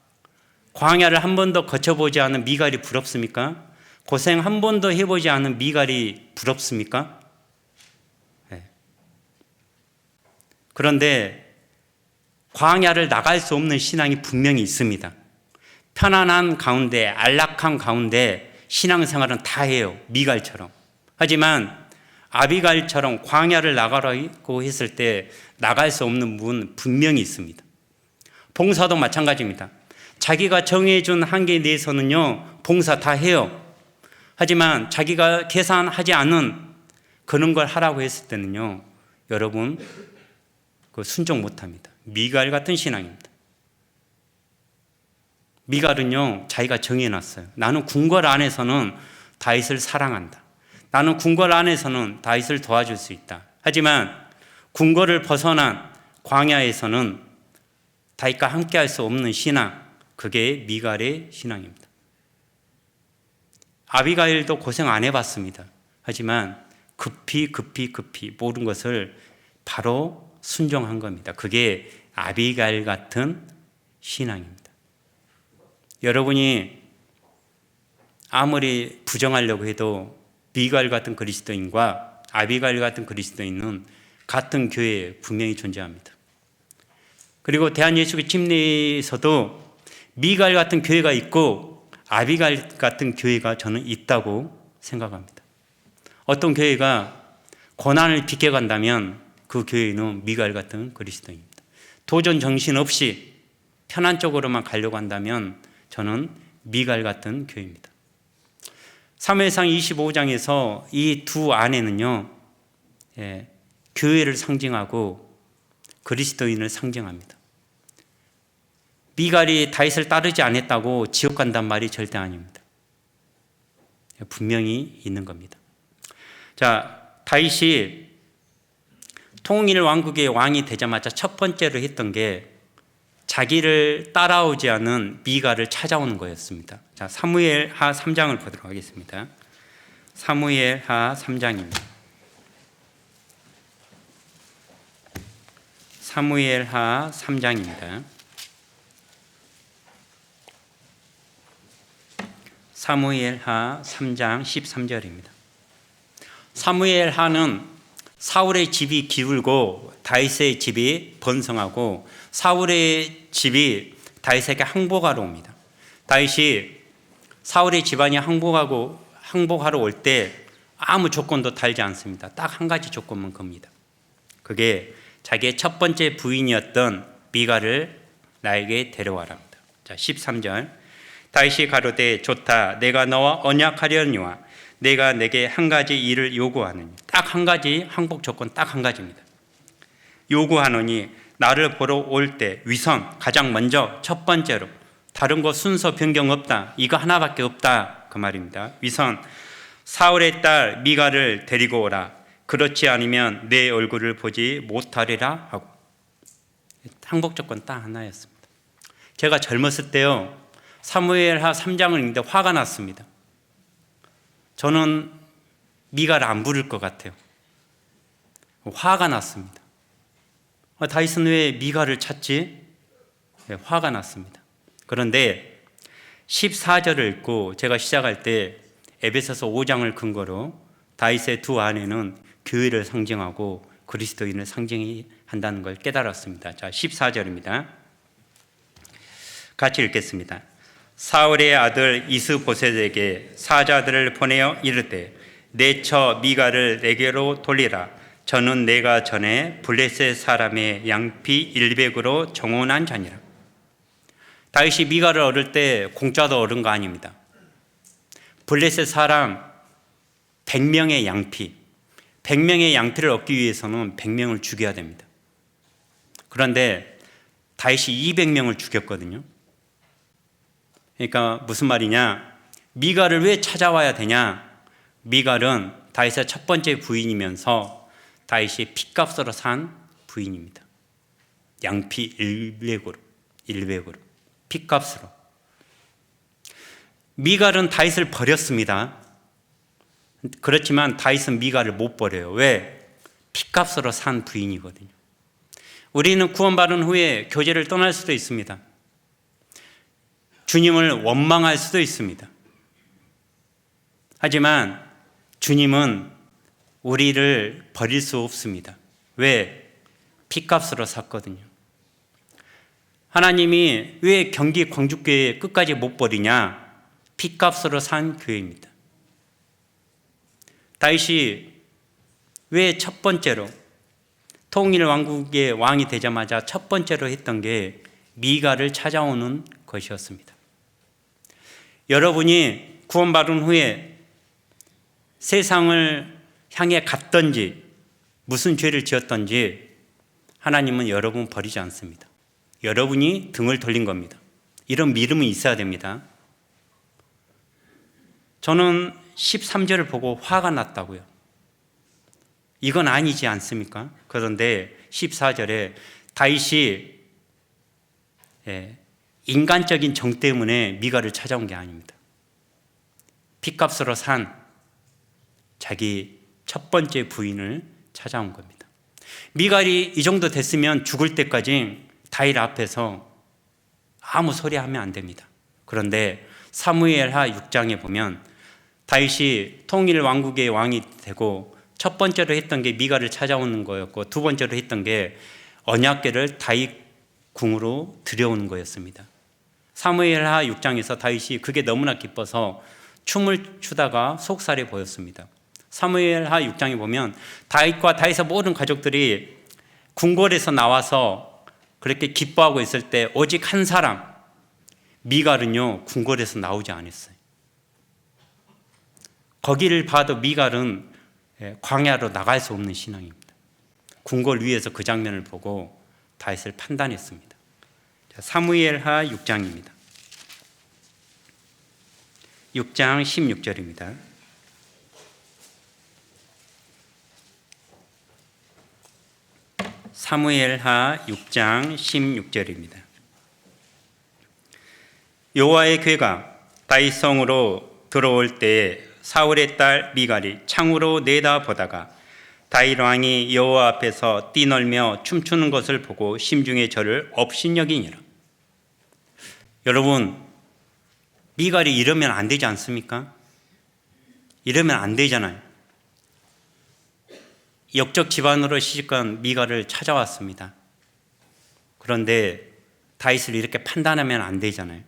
광야를 한 번도 거쳐보지 않은 미갈이 부럽습니까? 고생 한 번도 해보지 않은 미갈이 부럽습니까? 그런데 광야를 나갈 수 없는 신앙이 분명히 있습니다. 편안한 가운데 안락한 가운데 신앙생활은 다 해요. 미갈처럼. 하지만 아비갈처럼 광야를 나가라고 했을 때 나갈 수 없는 부분은 분명히 있습니다. 봉사도 마찬가지입니다. 자기가 정해준 한계 내에서는요 봉사 다 해요. 하지만 자기가 계산하지 않은 그런 걸 하라고 했을 때는요 여러분 그 순종 못합니다. 미갈 같은 신앙입니다. 미갈은요 자기가 정해놨어요. 나는 궁궐 안에서는 다윗을 사랑한다. 나는 궁궐 안에서는 다윗을 도와줄 수 있다. 하지만 궁궐을 벗어난 광야에서는 다윗과 함께 할 수 없는 신앙, 그게 미갈의 신앙입니다. 아비가일도 고생 안 해봤습니다. 하지만 급히 모든 것을 바로 순종한 겁니다. 그게 아비가일 같은 신앙입니다. 여러분이 아무리 부정하려고 해도 미가일 같은 그리스도인과 아비가일 같은 그리스도인은 같은 교회에 분명히 존재합니다. 그리고 대한예수교 침례에서도 미가일 같은 교회가 있고 아비가일 같은 교회가 저는 있다고 생각합니다. 어떤 교회가 고난을 비껴간다면 그 교회는 미가일 같은 그리스도입니다. 도전 정신 없이 편한 쪽으로만 가려고 한다면 저는 미가일 같은 교회입니다. 사무엘상 25장에서 이 두 아내는요, 교회를 상징하고 그리스도인을 상징합니다. 미갈이 다윗을 따르지 않았다고 지옥 간단 말이 절대 아닙니다. 분명히 있는 겁니다. 자, 다윗이 통일 왕국의 왕이 되자마자 첫 번째로 했던 게 자기를 따라오지 않은 미갈을 찾아오는 거였습니다. 자, 사무엘하 3장을 보도록 하겠습니다. 사무엘하 3장입니다. 사무엘하 3장입니다. 사무엘하 3장 13절입니다. 사무엘하는 사울의 집이 기울고 다윗의 집이 번성하고 사울의 집이 다윗에게 항복하러 옵니다. 다윗이 사울의 집안이 항복하러 올 때 아무 조건도 달지 않습니다. 딱 한 가지 조건만 겁니다. 그게 자기의 첫 번째 부인이었던 미갈을 나에게 데려와라 합니다. 자, 13절. 다윗이 가로되 좋다. 내가 너와 언약하려니와 내가 내게 한 가지 일을 요구하느니. 딱 한 가지, 항복 조건 딱 한 가지입니다. 요구하노니 나를 보러 올 때 위선, 가장 먼저 첫 번째로, 다른 거 순서 변경 없다, 이거 하나밖에 없다, 그 말입니다. 위선, 사울의 딸 미갈을 데리고 오라. 그렇지 않으면 내 얼굴을 보지 못하리라 하고. 항복 조건 딱 하나였습니다. 제가 젊었을 때요, 사무엘하 3장을 읽는데 화가 났습니다. 저는 미갈 안 부를 것 같아요. 화가 났습니다. 다윗은 왜 미갈을 찾지? 화가 났습니다. 그런데 14절을 읽고 제가 시작할 때 에베소서 5장을 근거로 다윗의 두 아내는 교회를 상징하고 그리스도인을 상징한다는 걸 깨달았습니다. 자, 14절입니다. 같이 읽겠습니다. 사울의 아들 이스보셋에게 사자들을 보내어 이르되 내 처 미갈을 내게로 돌리라. 저는 내가 전에 블레셋 사람의 양피 100으로 정혼한 자니라. 다윗이 미갈을 얻을 때 공짜도 얻은 거 아닙니다. 블레셋 사람 100명의 양피, 100명의 양피를 얻기 위해서는 100명을 죽여야 됩니다. 그런데 다윗이 200명을 죽였거든요. 그러니까 무슨 말이냐? 미갈을 왜 찾아와야 되냐? 미갈은 다윗의 첫 번째 부인이면서 다윗이 핏값으로 산 부인입니다. 양피 100으로 핏값으로. 미갈은 다윗을 버렸습니다. 그렇지만 다윗은 미갈을 못 버려요. 왜? 핏값으로 산 부인이거든요. 우리는 구원받은 후에 교제를 떠날 수도 있습니다. 주님을 원망할 수도 있습니다. 하지만 주님은 우리를 버릴 수 없습니다. 왜? 핏값으로 샀거든요. 하나님이 왜 경기 광주교회 끝까지 못 버리냐? 핏값으로 산 교회입니다. 다윗이 왜 첫 번째로 통일 왕국의 왕이 되자마자 첫 번째로 했던 게 미갈을 찾아오는 것이었습니다. 여러분이 구원받은 후에 세상을 향해 갔든지 무슨 죄를 지었든지 하나님은 여러분 버리지 않습니다. 여러분이 등을 돌린 겁니다. 이런 믿음이 있어야 됩니다. 저는 13절을 보고 화가 났다고요. 이건 아니지 않습니까? 그런데 14절에 다윗이 인간적인 정 때문에 미갈을 찾아온 게 아닙니다. 핏값으로 산 자기 첫 번째 부인을 찾아온 겁니다. 미갈이 이 정도 됐으면 죽을 때까지 다윗 앞에서 아무 소리 하면 안 됩니다. 그런데 사무엘하 6장에 보면 다윗이 통일 왕국의 왕이 되고 첫 번째로 했던 게 미갈을 찾아오는 거였고 두 번째로 했던 게 언약궤를 다윗 궁으로 들여오는 거였습니다. 사무엘하 6장에서 다윗이 그게 너무나 기뻐서 춤을 추다가 속살해 보였습니다. 사무엘하 6장에 보면 다윗과 다윗의 모든 가족들이 궁궐에서 나와서 그렇게 기뻐하고 있을 때 오직 한 사람 미갈은요 궁궐에서 나오지 않았어요. 거기를 봐도 미갈은 광야로 나갈 수 없는 신앙입니다. 궁궐 위에서 그 장면을 보고 다윗을 판단했습니다. 사무엘하 6장입니다. 6장 16절입니다. 사무엘하 6장 16절입니다. 여호와의 궤가 다윗 성으로 들어올 때에 사울의 딸 미갈이 창으로 내다보다가 다윗 왕이 여호와 앞에서 뛰놀며 춤추는 것을 보고 심중에 저를 업신여기니라. 여러분, 미갈이 이러면 안 되지 않습니까? 이러면 안 되잖아요. 역적 집안으로 시집간 미갈을 찾아왔습니다. 그런데 다윗을 이렇게 판단하면 안 되잖아요.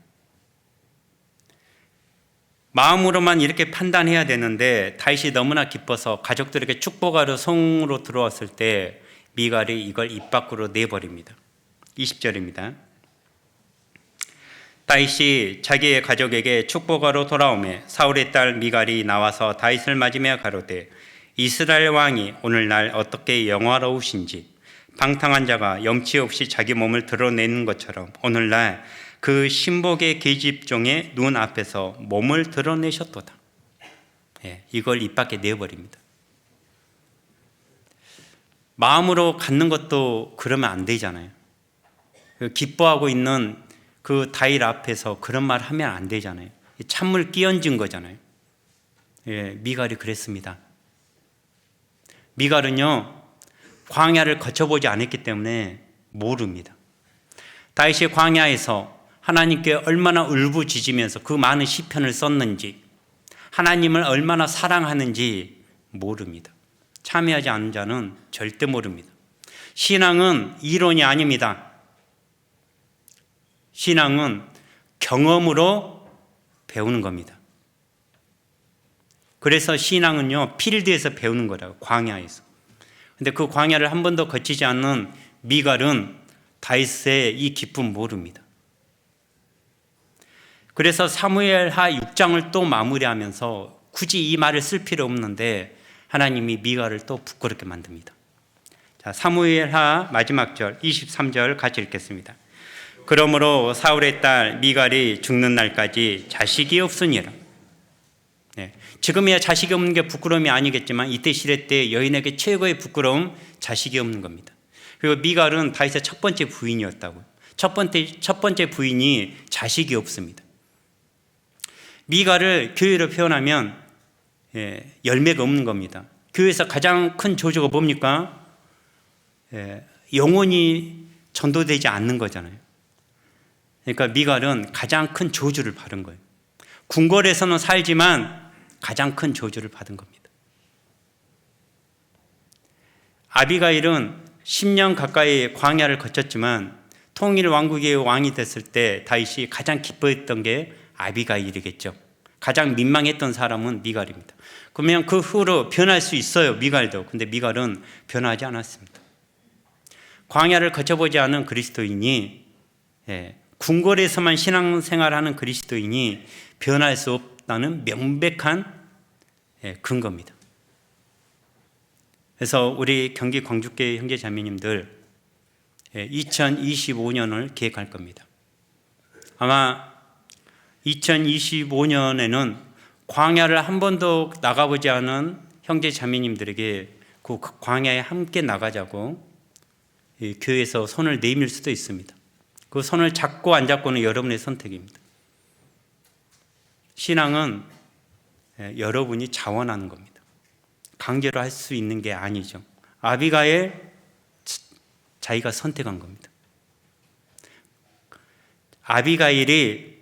마음으로만 이렇게 판단해야 되는데 다윗이 너무나 기뻐서 가족들에게 축복하러 성으로 들어왔을 때 미갈이 이걸 입 밖으로 내버립니다. 20절입니다. 다윗이 자기의 가족에게 축복하러 돌아오매 사울의 딸 미갈이 나와서 다윗을 맞으며 가로되 이스라엘 왕이 오늘날 어떻게 영화로우신지 방탕한 자가 염치 없이 자기 몸을 드러내는 것처럼 오늘날 그 신복의 계집종의 눈 앞에서 몸을 드러내셨도다. 이걸 입 밖에 내버립니다. 마음으로 갖는 것도 그러면 안 되잖아요. 기뻐하고 있는 그 다윗 앞에서 그런 말 하면 안 되잖아요. 찬물 끼얹은 거잖아요. 미갈이 그랬습니다. 미갈은요 광야를 거쳐보지 않았기 때문에 모릅니다. 다윗이 광야에서 하나님께 얼마나 울부짖으면서 그 많은 시편을 썼는지 하나님을 얼마나 사랑하는지 모릅니다. 참여하지 않은 자는 절대 모릅니다. 신앙은 이론이 아닙니다. 신앙은 경험으로 배우는 겁니다. 그래서 신앙은요 필드에서 배우는 거라고, 광야에서. 근데 그 광야를 한 번도 거치지 않는 미갈은 다윗의 이 기쁨 모릅니다. 그래서 사무엘하 6장을 또 마무리하면서 굳이 이 말을 쓸 필요 없는데 하나님이 미갈을 또 부끄럽게 만듭니다. 자, 사무엘하 마지막 절 23절 같이 읽겠습니다. 그러므로 사울의 딸 미갈이 죽는 날까지 자식이 없으니라. 지금이야 자식이 없는 게 부끄러움이 아니겠지만 이때 시대 때 여인에게 최고의 부끄러움, 자식이 없는 겁니다. 그리고 미갈은 다윗의 첫 번째 부인이었다고요. 첫 번째 부인이 자식이 없습니다. 미갈을 교회로 표현하면 열매가 없는 겁니다. 교회에서 가장 큰 저주가 뭡니까? 영혼이 전도되지 않는 거잖아요. 그러니까 미갈은 가장 큰 저주를 받은 거예요. 궁궐에서는 살지만 가장 큰 저주를 받은 겁니다. 아비가일은 10년 가까이 광야를 거쳤지만 통일 왕국의 왕이 됐을 때 다윗이 가장 기뻐했던 게 아비가일이겠죠. 가장 민망했던 사람은 미갈입니다. 그러면 그 후로 변할 수 있어요, 미갈도. 근데 미갈은 변하지 않았습니다. 광야를 거쳐보지 않은 그리스도인이, 궁궐에서만 신앙생활하는 그리스도인이 변할 수 없다는 명백한 근거입니다. 그래서 우리 경기 광주교회 형제 자매님들 2025년을 계획할 겁니다. 아마 2025년에는 광야를 한 번도 나가보지 않은 형제 자매님들에게 그 광야에 함께 나가자고 교회에서 손을 내밀 수도 있습니다. 그 손을 잡고 안 잡고는 여러분의 선택입니다. 신앙은 여러분이 자원하는 겁니다. 강제로 할 수 있는 게 아니죠. 아비가일 자기가 선택한 겁니다. 아비가일이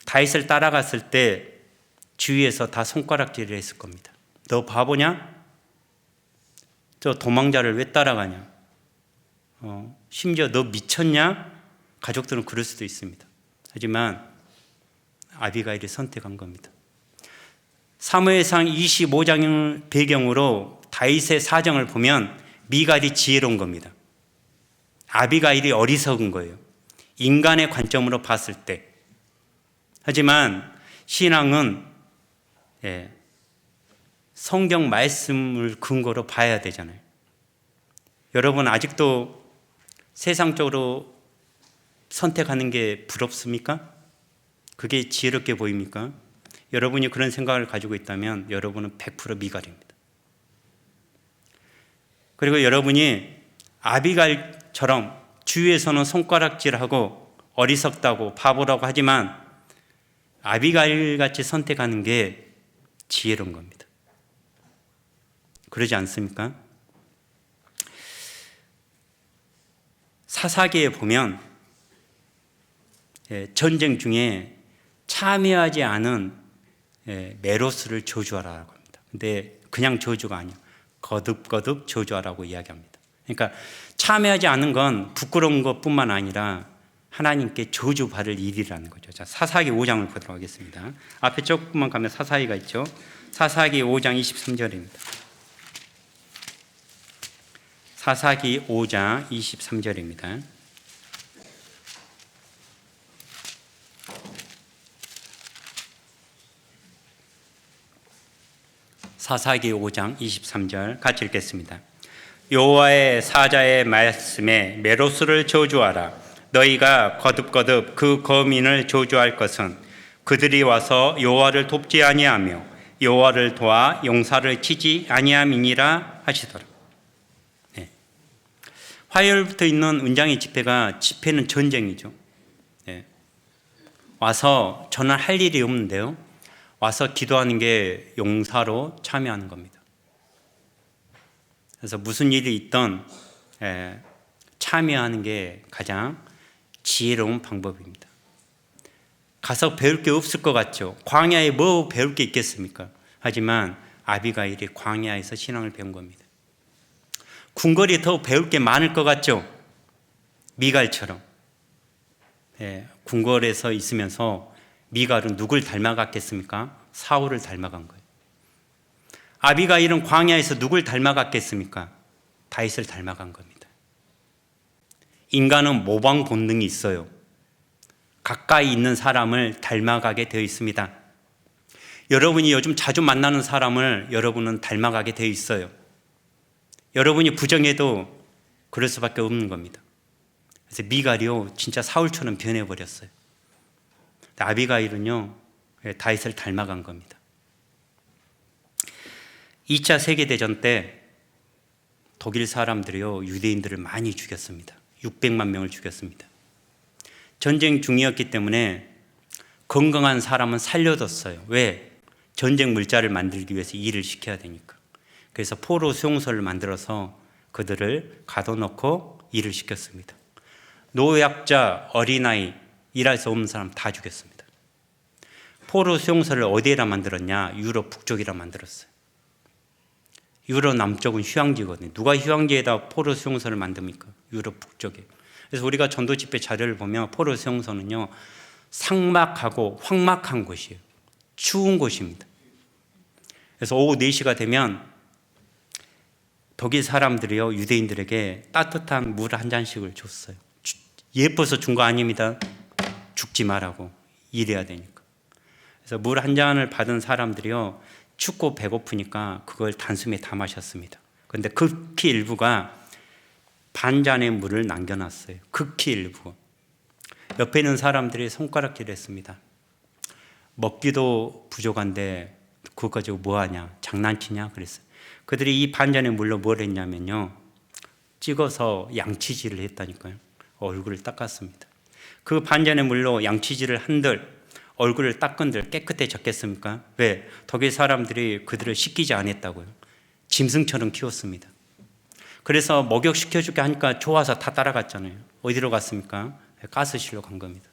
다윗을 따라갔을 때 주위에서 다 손가락질을 했을 겁니다. 너 바보냐? 저 도망자를 왜 따라가냐? 심지어 너 미쳤냐? 가족들은 그럴 수도 있습니다. 하지만 아비가일이 선택한 겁니다. 사무엘상 25장을 배경으로 다윗의 사정을 보면 미갈이 지혜로운 겁니다. 아비가일이 어리석은 거예요. 인간의 관점으로 봤을 때. 하지만 신앙은 성경 말씀을 근거로 봐야 되잖아요. 여러분 아직도 세상적으로 선택하는 게 부럽습니까? 그게 지혜롭게 보입니까? 여러분이 그런 생각을 가지고 있다면 여러분은 100% 미갈입니다. 그리고 여러분이 아비가일처럼 주위에서는 손가락질하고 어리석다고 바보라고 하지만 아비가일같이 선택하는 게 지혜로운 겁니다. 그러지 않습니까? 사사기에 보면 전쟁 중에 참여하지 않은 메로스를 저주하라고 합니다. 근데 그냥 저주가 아니에요. 거듭거듭 저주하라고 이야기합니다. 그러니까 참여하지 않은 건 부끄러운 것뿐만 아니라 하나님께 저주받을 일이라는 거죠. 자, 사사기 5장을 보도록 하겠습니다. 앞에 조금만 가면 사사기가 있죠. 사사기 5장 23절입니다. 사사기 5장 23절입니다. 사사기 5장 23절 같이 읽겠습니다. 여호와의 사자의 말씀에 메로스를 저주하라. 너희가 거듭거듭 그 거민을 저주할 것은 그들이 와서 여호와를 돕지 아니하며 여호와를 도와 용사를 치지 아니함이니라 하시더라. 네. 화요일부터 있는 은장의 집회는 전쟁이죠. 네. 와서 저는 할 일이 없는데요. 와서 기도하는 게 용사로 참여하는 겁니다. 그래서 무슨 일이 있든 참여하는 게 가장 지혜로운 방법입니다. 가서 배울 게 없을 것 같죠. 광야에 뭐 배울 게 있겠습니까? 하지만 아비가일이 광야에서 신앙을 배운 겁니다. 궁궐이 더 배울 게 많을 것 같죠. 미갈처럼 궁궐에서 있으면서 미갈은 누굴 닮아갔겠습니까? 사울을 닮아간 거예요. 아비가일은 광야에서 누굴 닮아갔겠습니까? 다윗을 닮아간 겁니다. 인간은 모방 본능이 있어요. 가까이 있는 사람을 닮아가게 되어 있습니다. 여러분이 요즘 자주 만나는 사람을 여러분은 닮아가게 되어 있어요. 여러분이 부정해도 그럴 수밖에 없는 겁니다. 그래서 미갈이요 진짜 사울처럼 변해버렸어요. 아비가일은요 다윗을 닮아간 겁니다. 2차 세계대전 때 독일 사람들이요 유대인들을 많이 죽였습니다. 600만 명을 죽였습니다. 전쟁 중이었기 때문에 건강한 사람은 살려뒀어요. 왜? 전쟁 물자를 만들기 위해서 일을 시켜야 되니까. 그래서 포로 수용소를 만들어서 그들을 가둬놓고 일을 시켰습니다. 노약자, 어린아이, 일할 수 없는 사람 다 죽였습니다. 포로 수용소를 어디에다 만들었냐? 유럽 북쪽이라 만들었어요. 유럽 남쪽은 휴양지거든요. 누가 휴양지에다 포로 수용소를 만듭니까? 유럽 북쪽에. 그래서 우리가 전도 집회 자료를 보면 포로 수용소는요 삭막하고 황막한 곳이에요. 추운 곳입니다. 그래서 오후 4시가 되면 독일 사람들이요 유대인들에게 따뜻한 물 한 잔씩을 줬어요. 예뻐서 준 거 아닙니다. 죽지 말라고 일해야 되니까. 그래서 물 한 잔을 받은 사람들이요 춥고 배고프니까 그걸 단숨에 다 마셨습니다. 그런데 극히 일부가 반잔의 물을 남겨놨어요. 극히 일부. 옆에 있는 사람들이 손가락질 했습니다. 먹기도 부족한데 그거 가지고 뭐하냐? 장난치냐? 그랬어요. 그들이 이 반잔의 물로 뭘 했냐면요 찍어서 양치질을 했다니까요. 얼굴을 닦았습니다. 그 반잔의 물로 양치질을 한들 얼굴을 닦은들 깨끗해졌겠습니까? 왜? 독일 사람들이 그들을 씻기지 않았다고요. 짐승처럼 키웠습니다. 그래서 목욕시켜줄게 하니까 좋아서 다 따라갔잖아요. 어디로 갔습니까? 가스실로 간 겁니다.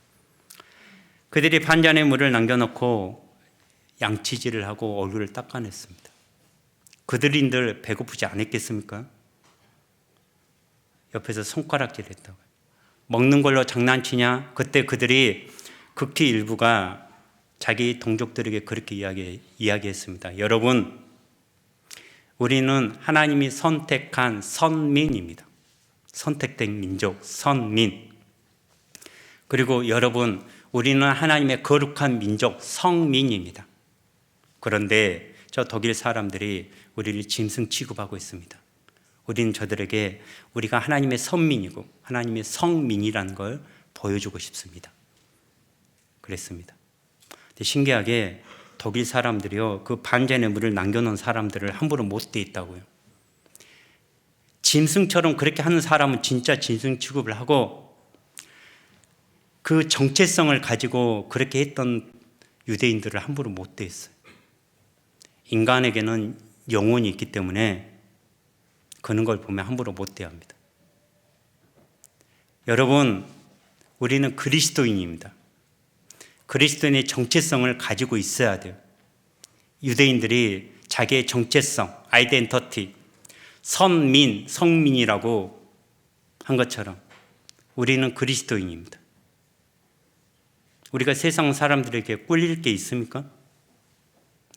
그들이 반잔의 물을 남겨놓고 양치질을 하고 얼굴을 닦아냈습니다. 그들인들 배고프지 않았겠습니까? 옆에서 손가락질 했다고요. 먹는 걸로 장난치냐? 그때 그들이 극히 일부가 자기 동족들에게 그렇게 이야기했습니다. 여러분, 우리는 하나님이 선택한 선민입니다. 선택된 민족, 선민. 그리고 여러분, 우리는 하나님의 거룩한 민족, 성민입니다. 그런데 저 독일 사람들이 우리를 짐승 취급하고 있습니다. 우리는 저들에게 우리가 하나님의 선민이고 하나님의 성민이라는 걸 보여주고 싶습니다. 그랬습니다. 근데 신기하게 독일 사람들이요, 그 반잔의 물을 남겨놓은 사람들을 함부로 못 대 있다고요. 짐승처럼 그렇게 하는 사람은 진짜 짐승 취급을 하고, 그 정체성을 가지고 그렇게 했던 유대인들을 함부로 못 대했어요. 인간에게는 영혼이 있기 때문에 그런 걸 보면 함부로 못 대합니다. 여러분, 우리는 그리스도인입니다. 그리스도인의 정체성을 가지고 있어야 돼요. 유대인들이 자기의 정체성, 아이덴티티, 선민, 성민이라고 한 것처럼 우리는 그리스도인입니다. 우리가 세상 사람들에게 꿀릴 게 있습니까?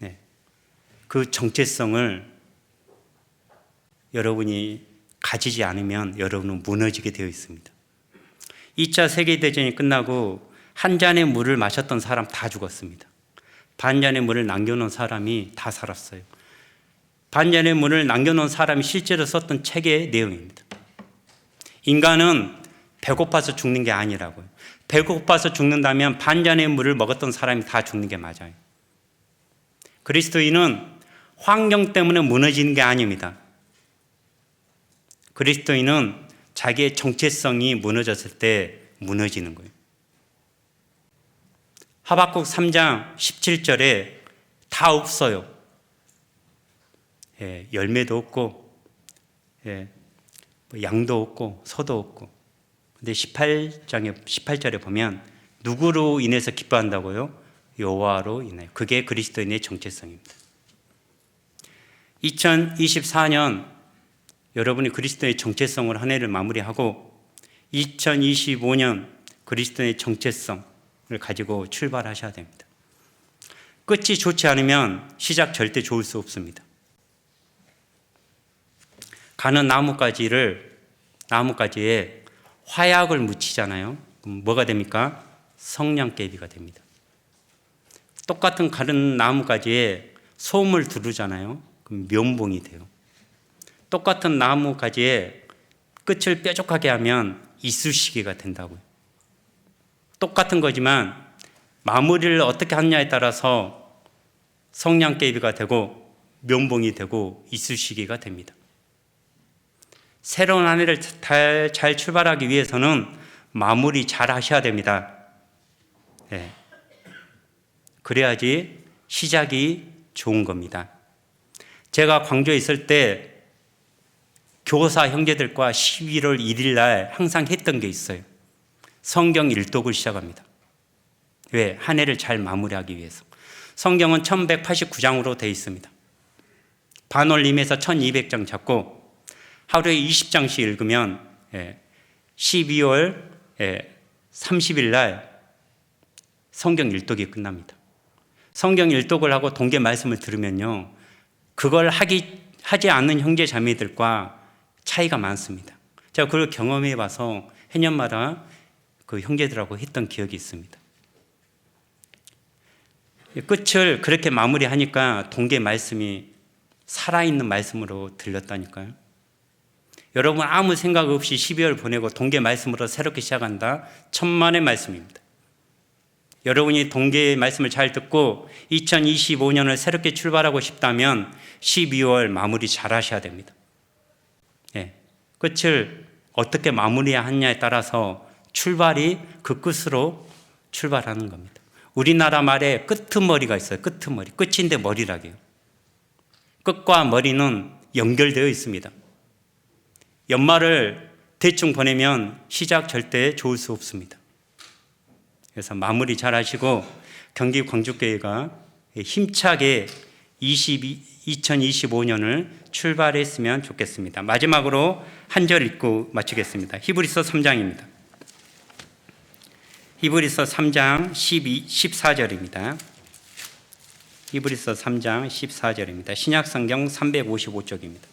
네. 그 정체성을 여러분이 가지지 않으면 여러분은 무너지게 되어 있습니다. 2차 세계대전이 끝나고 한 잔의 물을 마셨던 사람 다 죽었습니다. 반 잔의 물을 남겨놓은 사람이 다 살았어요. 반 잔의 물을 남겨놓은 사람이 실제로 썼던 책의 내용입니다. 인간은 배고파서 죽는 게 아니라고요. 배고파서 죽는다면 반 잔의 물을 먹었던 사람이 다 죽는 게 맞아요. 그리스도인은 환경 때문에 무너지는 게 아닙니다. 그리스도인은 자기의 정체성이 무너졌을 때 무너지는 거예요. 하박국 3장 17절에 다 없어요. 열매도 없고, 양도 없고, 소도 없고. 근데 18절에 보면 누구로 인해서 기뻐한다고요? 여호와로 인하여. 그게 그리스도인의 정체성입니다. 2024년 여러분이 그리스도의 정체성으로 한 해를 마무리하고 2025년 그리스도의 정체성을 가지고 출발하셔야 됩니다. 끝이 좋지 않으면 시작 절대 좋을 수 없습니다. 가는 나뭇가지에 화약을 묻히잖아요. 그럼 뭐가 됩니까? 성냥개비가 됩니다. 똑같은 가는 나뭇가지에 솜을 두르잖아요. 그럼 면봉이 돼요. 똑같은 나뭇가지에 끝을 뾰족하게 하면 이쑤시개가 된다고요. 똑같은 거지만 마무리를 어떻게 하느냐에 따라서 성냥개비가 되고 면봉이 되고 이쑤시개가 됩니다. 새로운 한 해를 잘 출발하기 위해서는 마무리 잘 하셔야 됩니다. 네. 그래야지 시작이 좋은 겁니다. 제가 광주에 있을 때 교사 형제들과 11월 1일 날 항상 했던 게 있어요. 성경 일독을 시작합니다. 왜? 한 해를 잘 마무리하기 위해서. 성경은 1189장으로 되어 있습니다. 반올림에서 1200장 잡고 하루에 20장씩 읽으면 12월 30일 날 성경 일독이 끝납니다. 성경 일독을 하고 동계 말씀을 들으면요, 그걸 하지 않는 형제 자매들과 차이가 많습니다. 제가 그걸 경험해 봐서 해년마다 그 형제들하고 했던 기억이 있습니다. 끝을 그렇게 마무리하니까 동계 말씀이 살아있는 말씀으로 들렸다니까요. 여러분 아무 생각 없이 12월 보내고 동계 말씀으로 새롭게 시작한다? 천만의 말씀입니다. 여러분이 동계의 말씀을 잘 듣고 2025년을 새롭게 출발하고 싶다면 12월 마무리 잘 하셔야 됩니다. 끝을 어떻게 마무리하느냐에 따라서 출발이 그 끝으로 출발하는 겁니다. 우리나라 말에 끄트머리가 있어요. 끄트머리. 끝인데 머리라고요. 끝과 머리는 연결되어 있습니다. 연말을 대충 보내면 시작 절대 좋을 수 없습니다. 그래서 마무리 잘 하시고 경기 광주교회가 힘차게 2025년을 출발했으면 좋겠습니다. 마지막으로 한 절 읽고 마치겠습니다. 히브리서 3장입니다. 히브리서 3장 14절입니다. 히브리서 3장 14절입니다. 신약성경 355쪽입니다.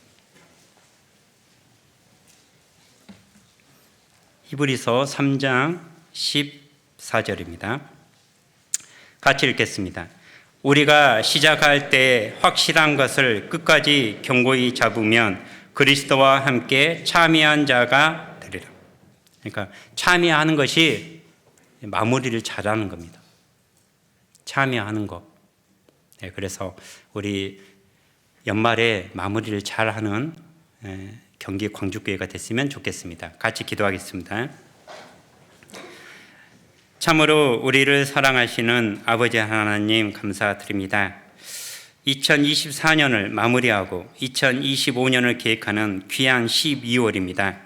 히브리서 3장 14절입니다. 같이 읽겠습니다. 우리가 시작할 때 확실한 것을 끝까지 견고히 잡으면 그리스도와 함께 참여한 자가 되리라. 그러니까 참여하는 것이 마무리를 잘하는 겁니다. 참여하는 것. 네, 그래서 우리 연말에 마무리를 잘하는 경기 광주교회가 됐으면 좋겠습니다. 같이 기도하겠습니다. 참으로 우리를 사랑하시는 아버지 하나님 감사드립니다. 2024년을 마무리하고 2025년을 계획하는 귀한 12월입니다.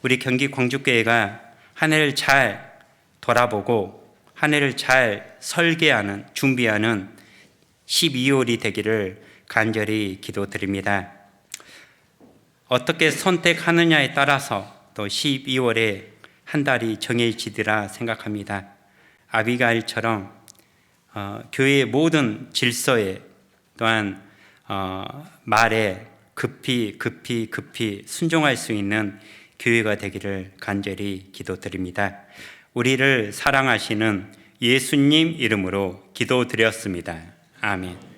우리 경기 광주교회가 한 해를 잘 돌아보고 한 해를 잘 설계하는 준비하는 12월이 되기를 간절히 기도드립니다. 어떻게 선택하느냐에 따라서 또 12월에 한 달이 정해지리라 생각합니다. 아비가일처럼 교회의 모든 질서에 또한 말에 급히 순종할 수 있는 교회가 되기를 간절히 기도드립니다. 우리를 사랑하시는 예수님 이름으로 기도드렸습니다. 아멘.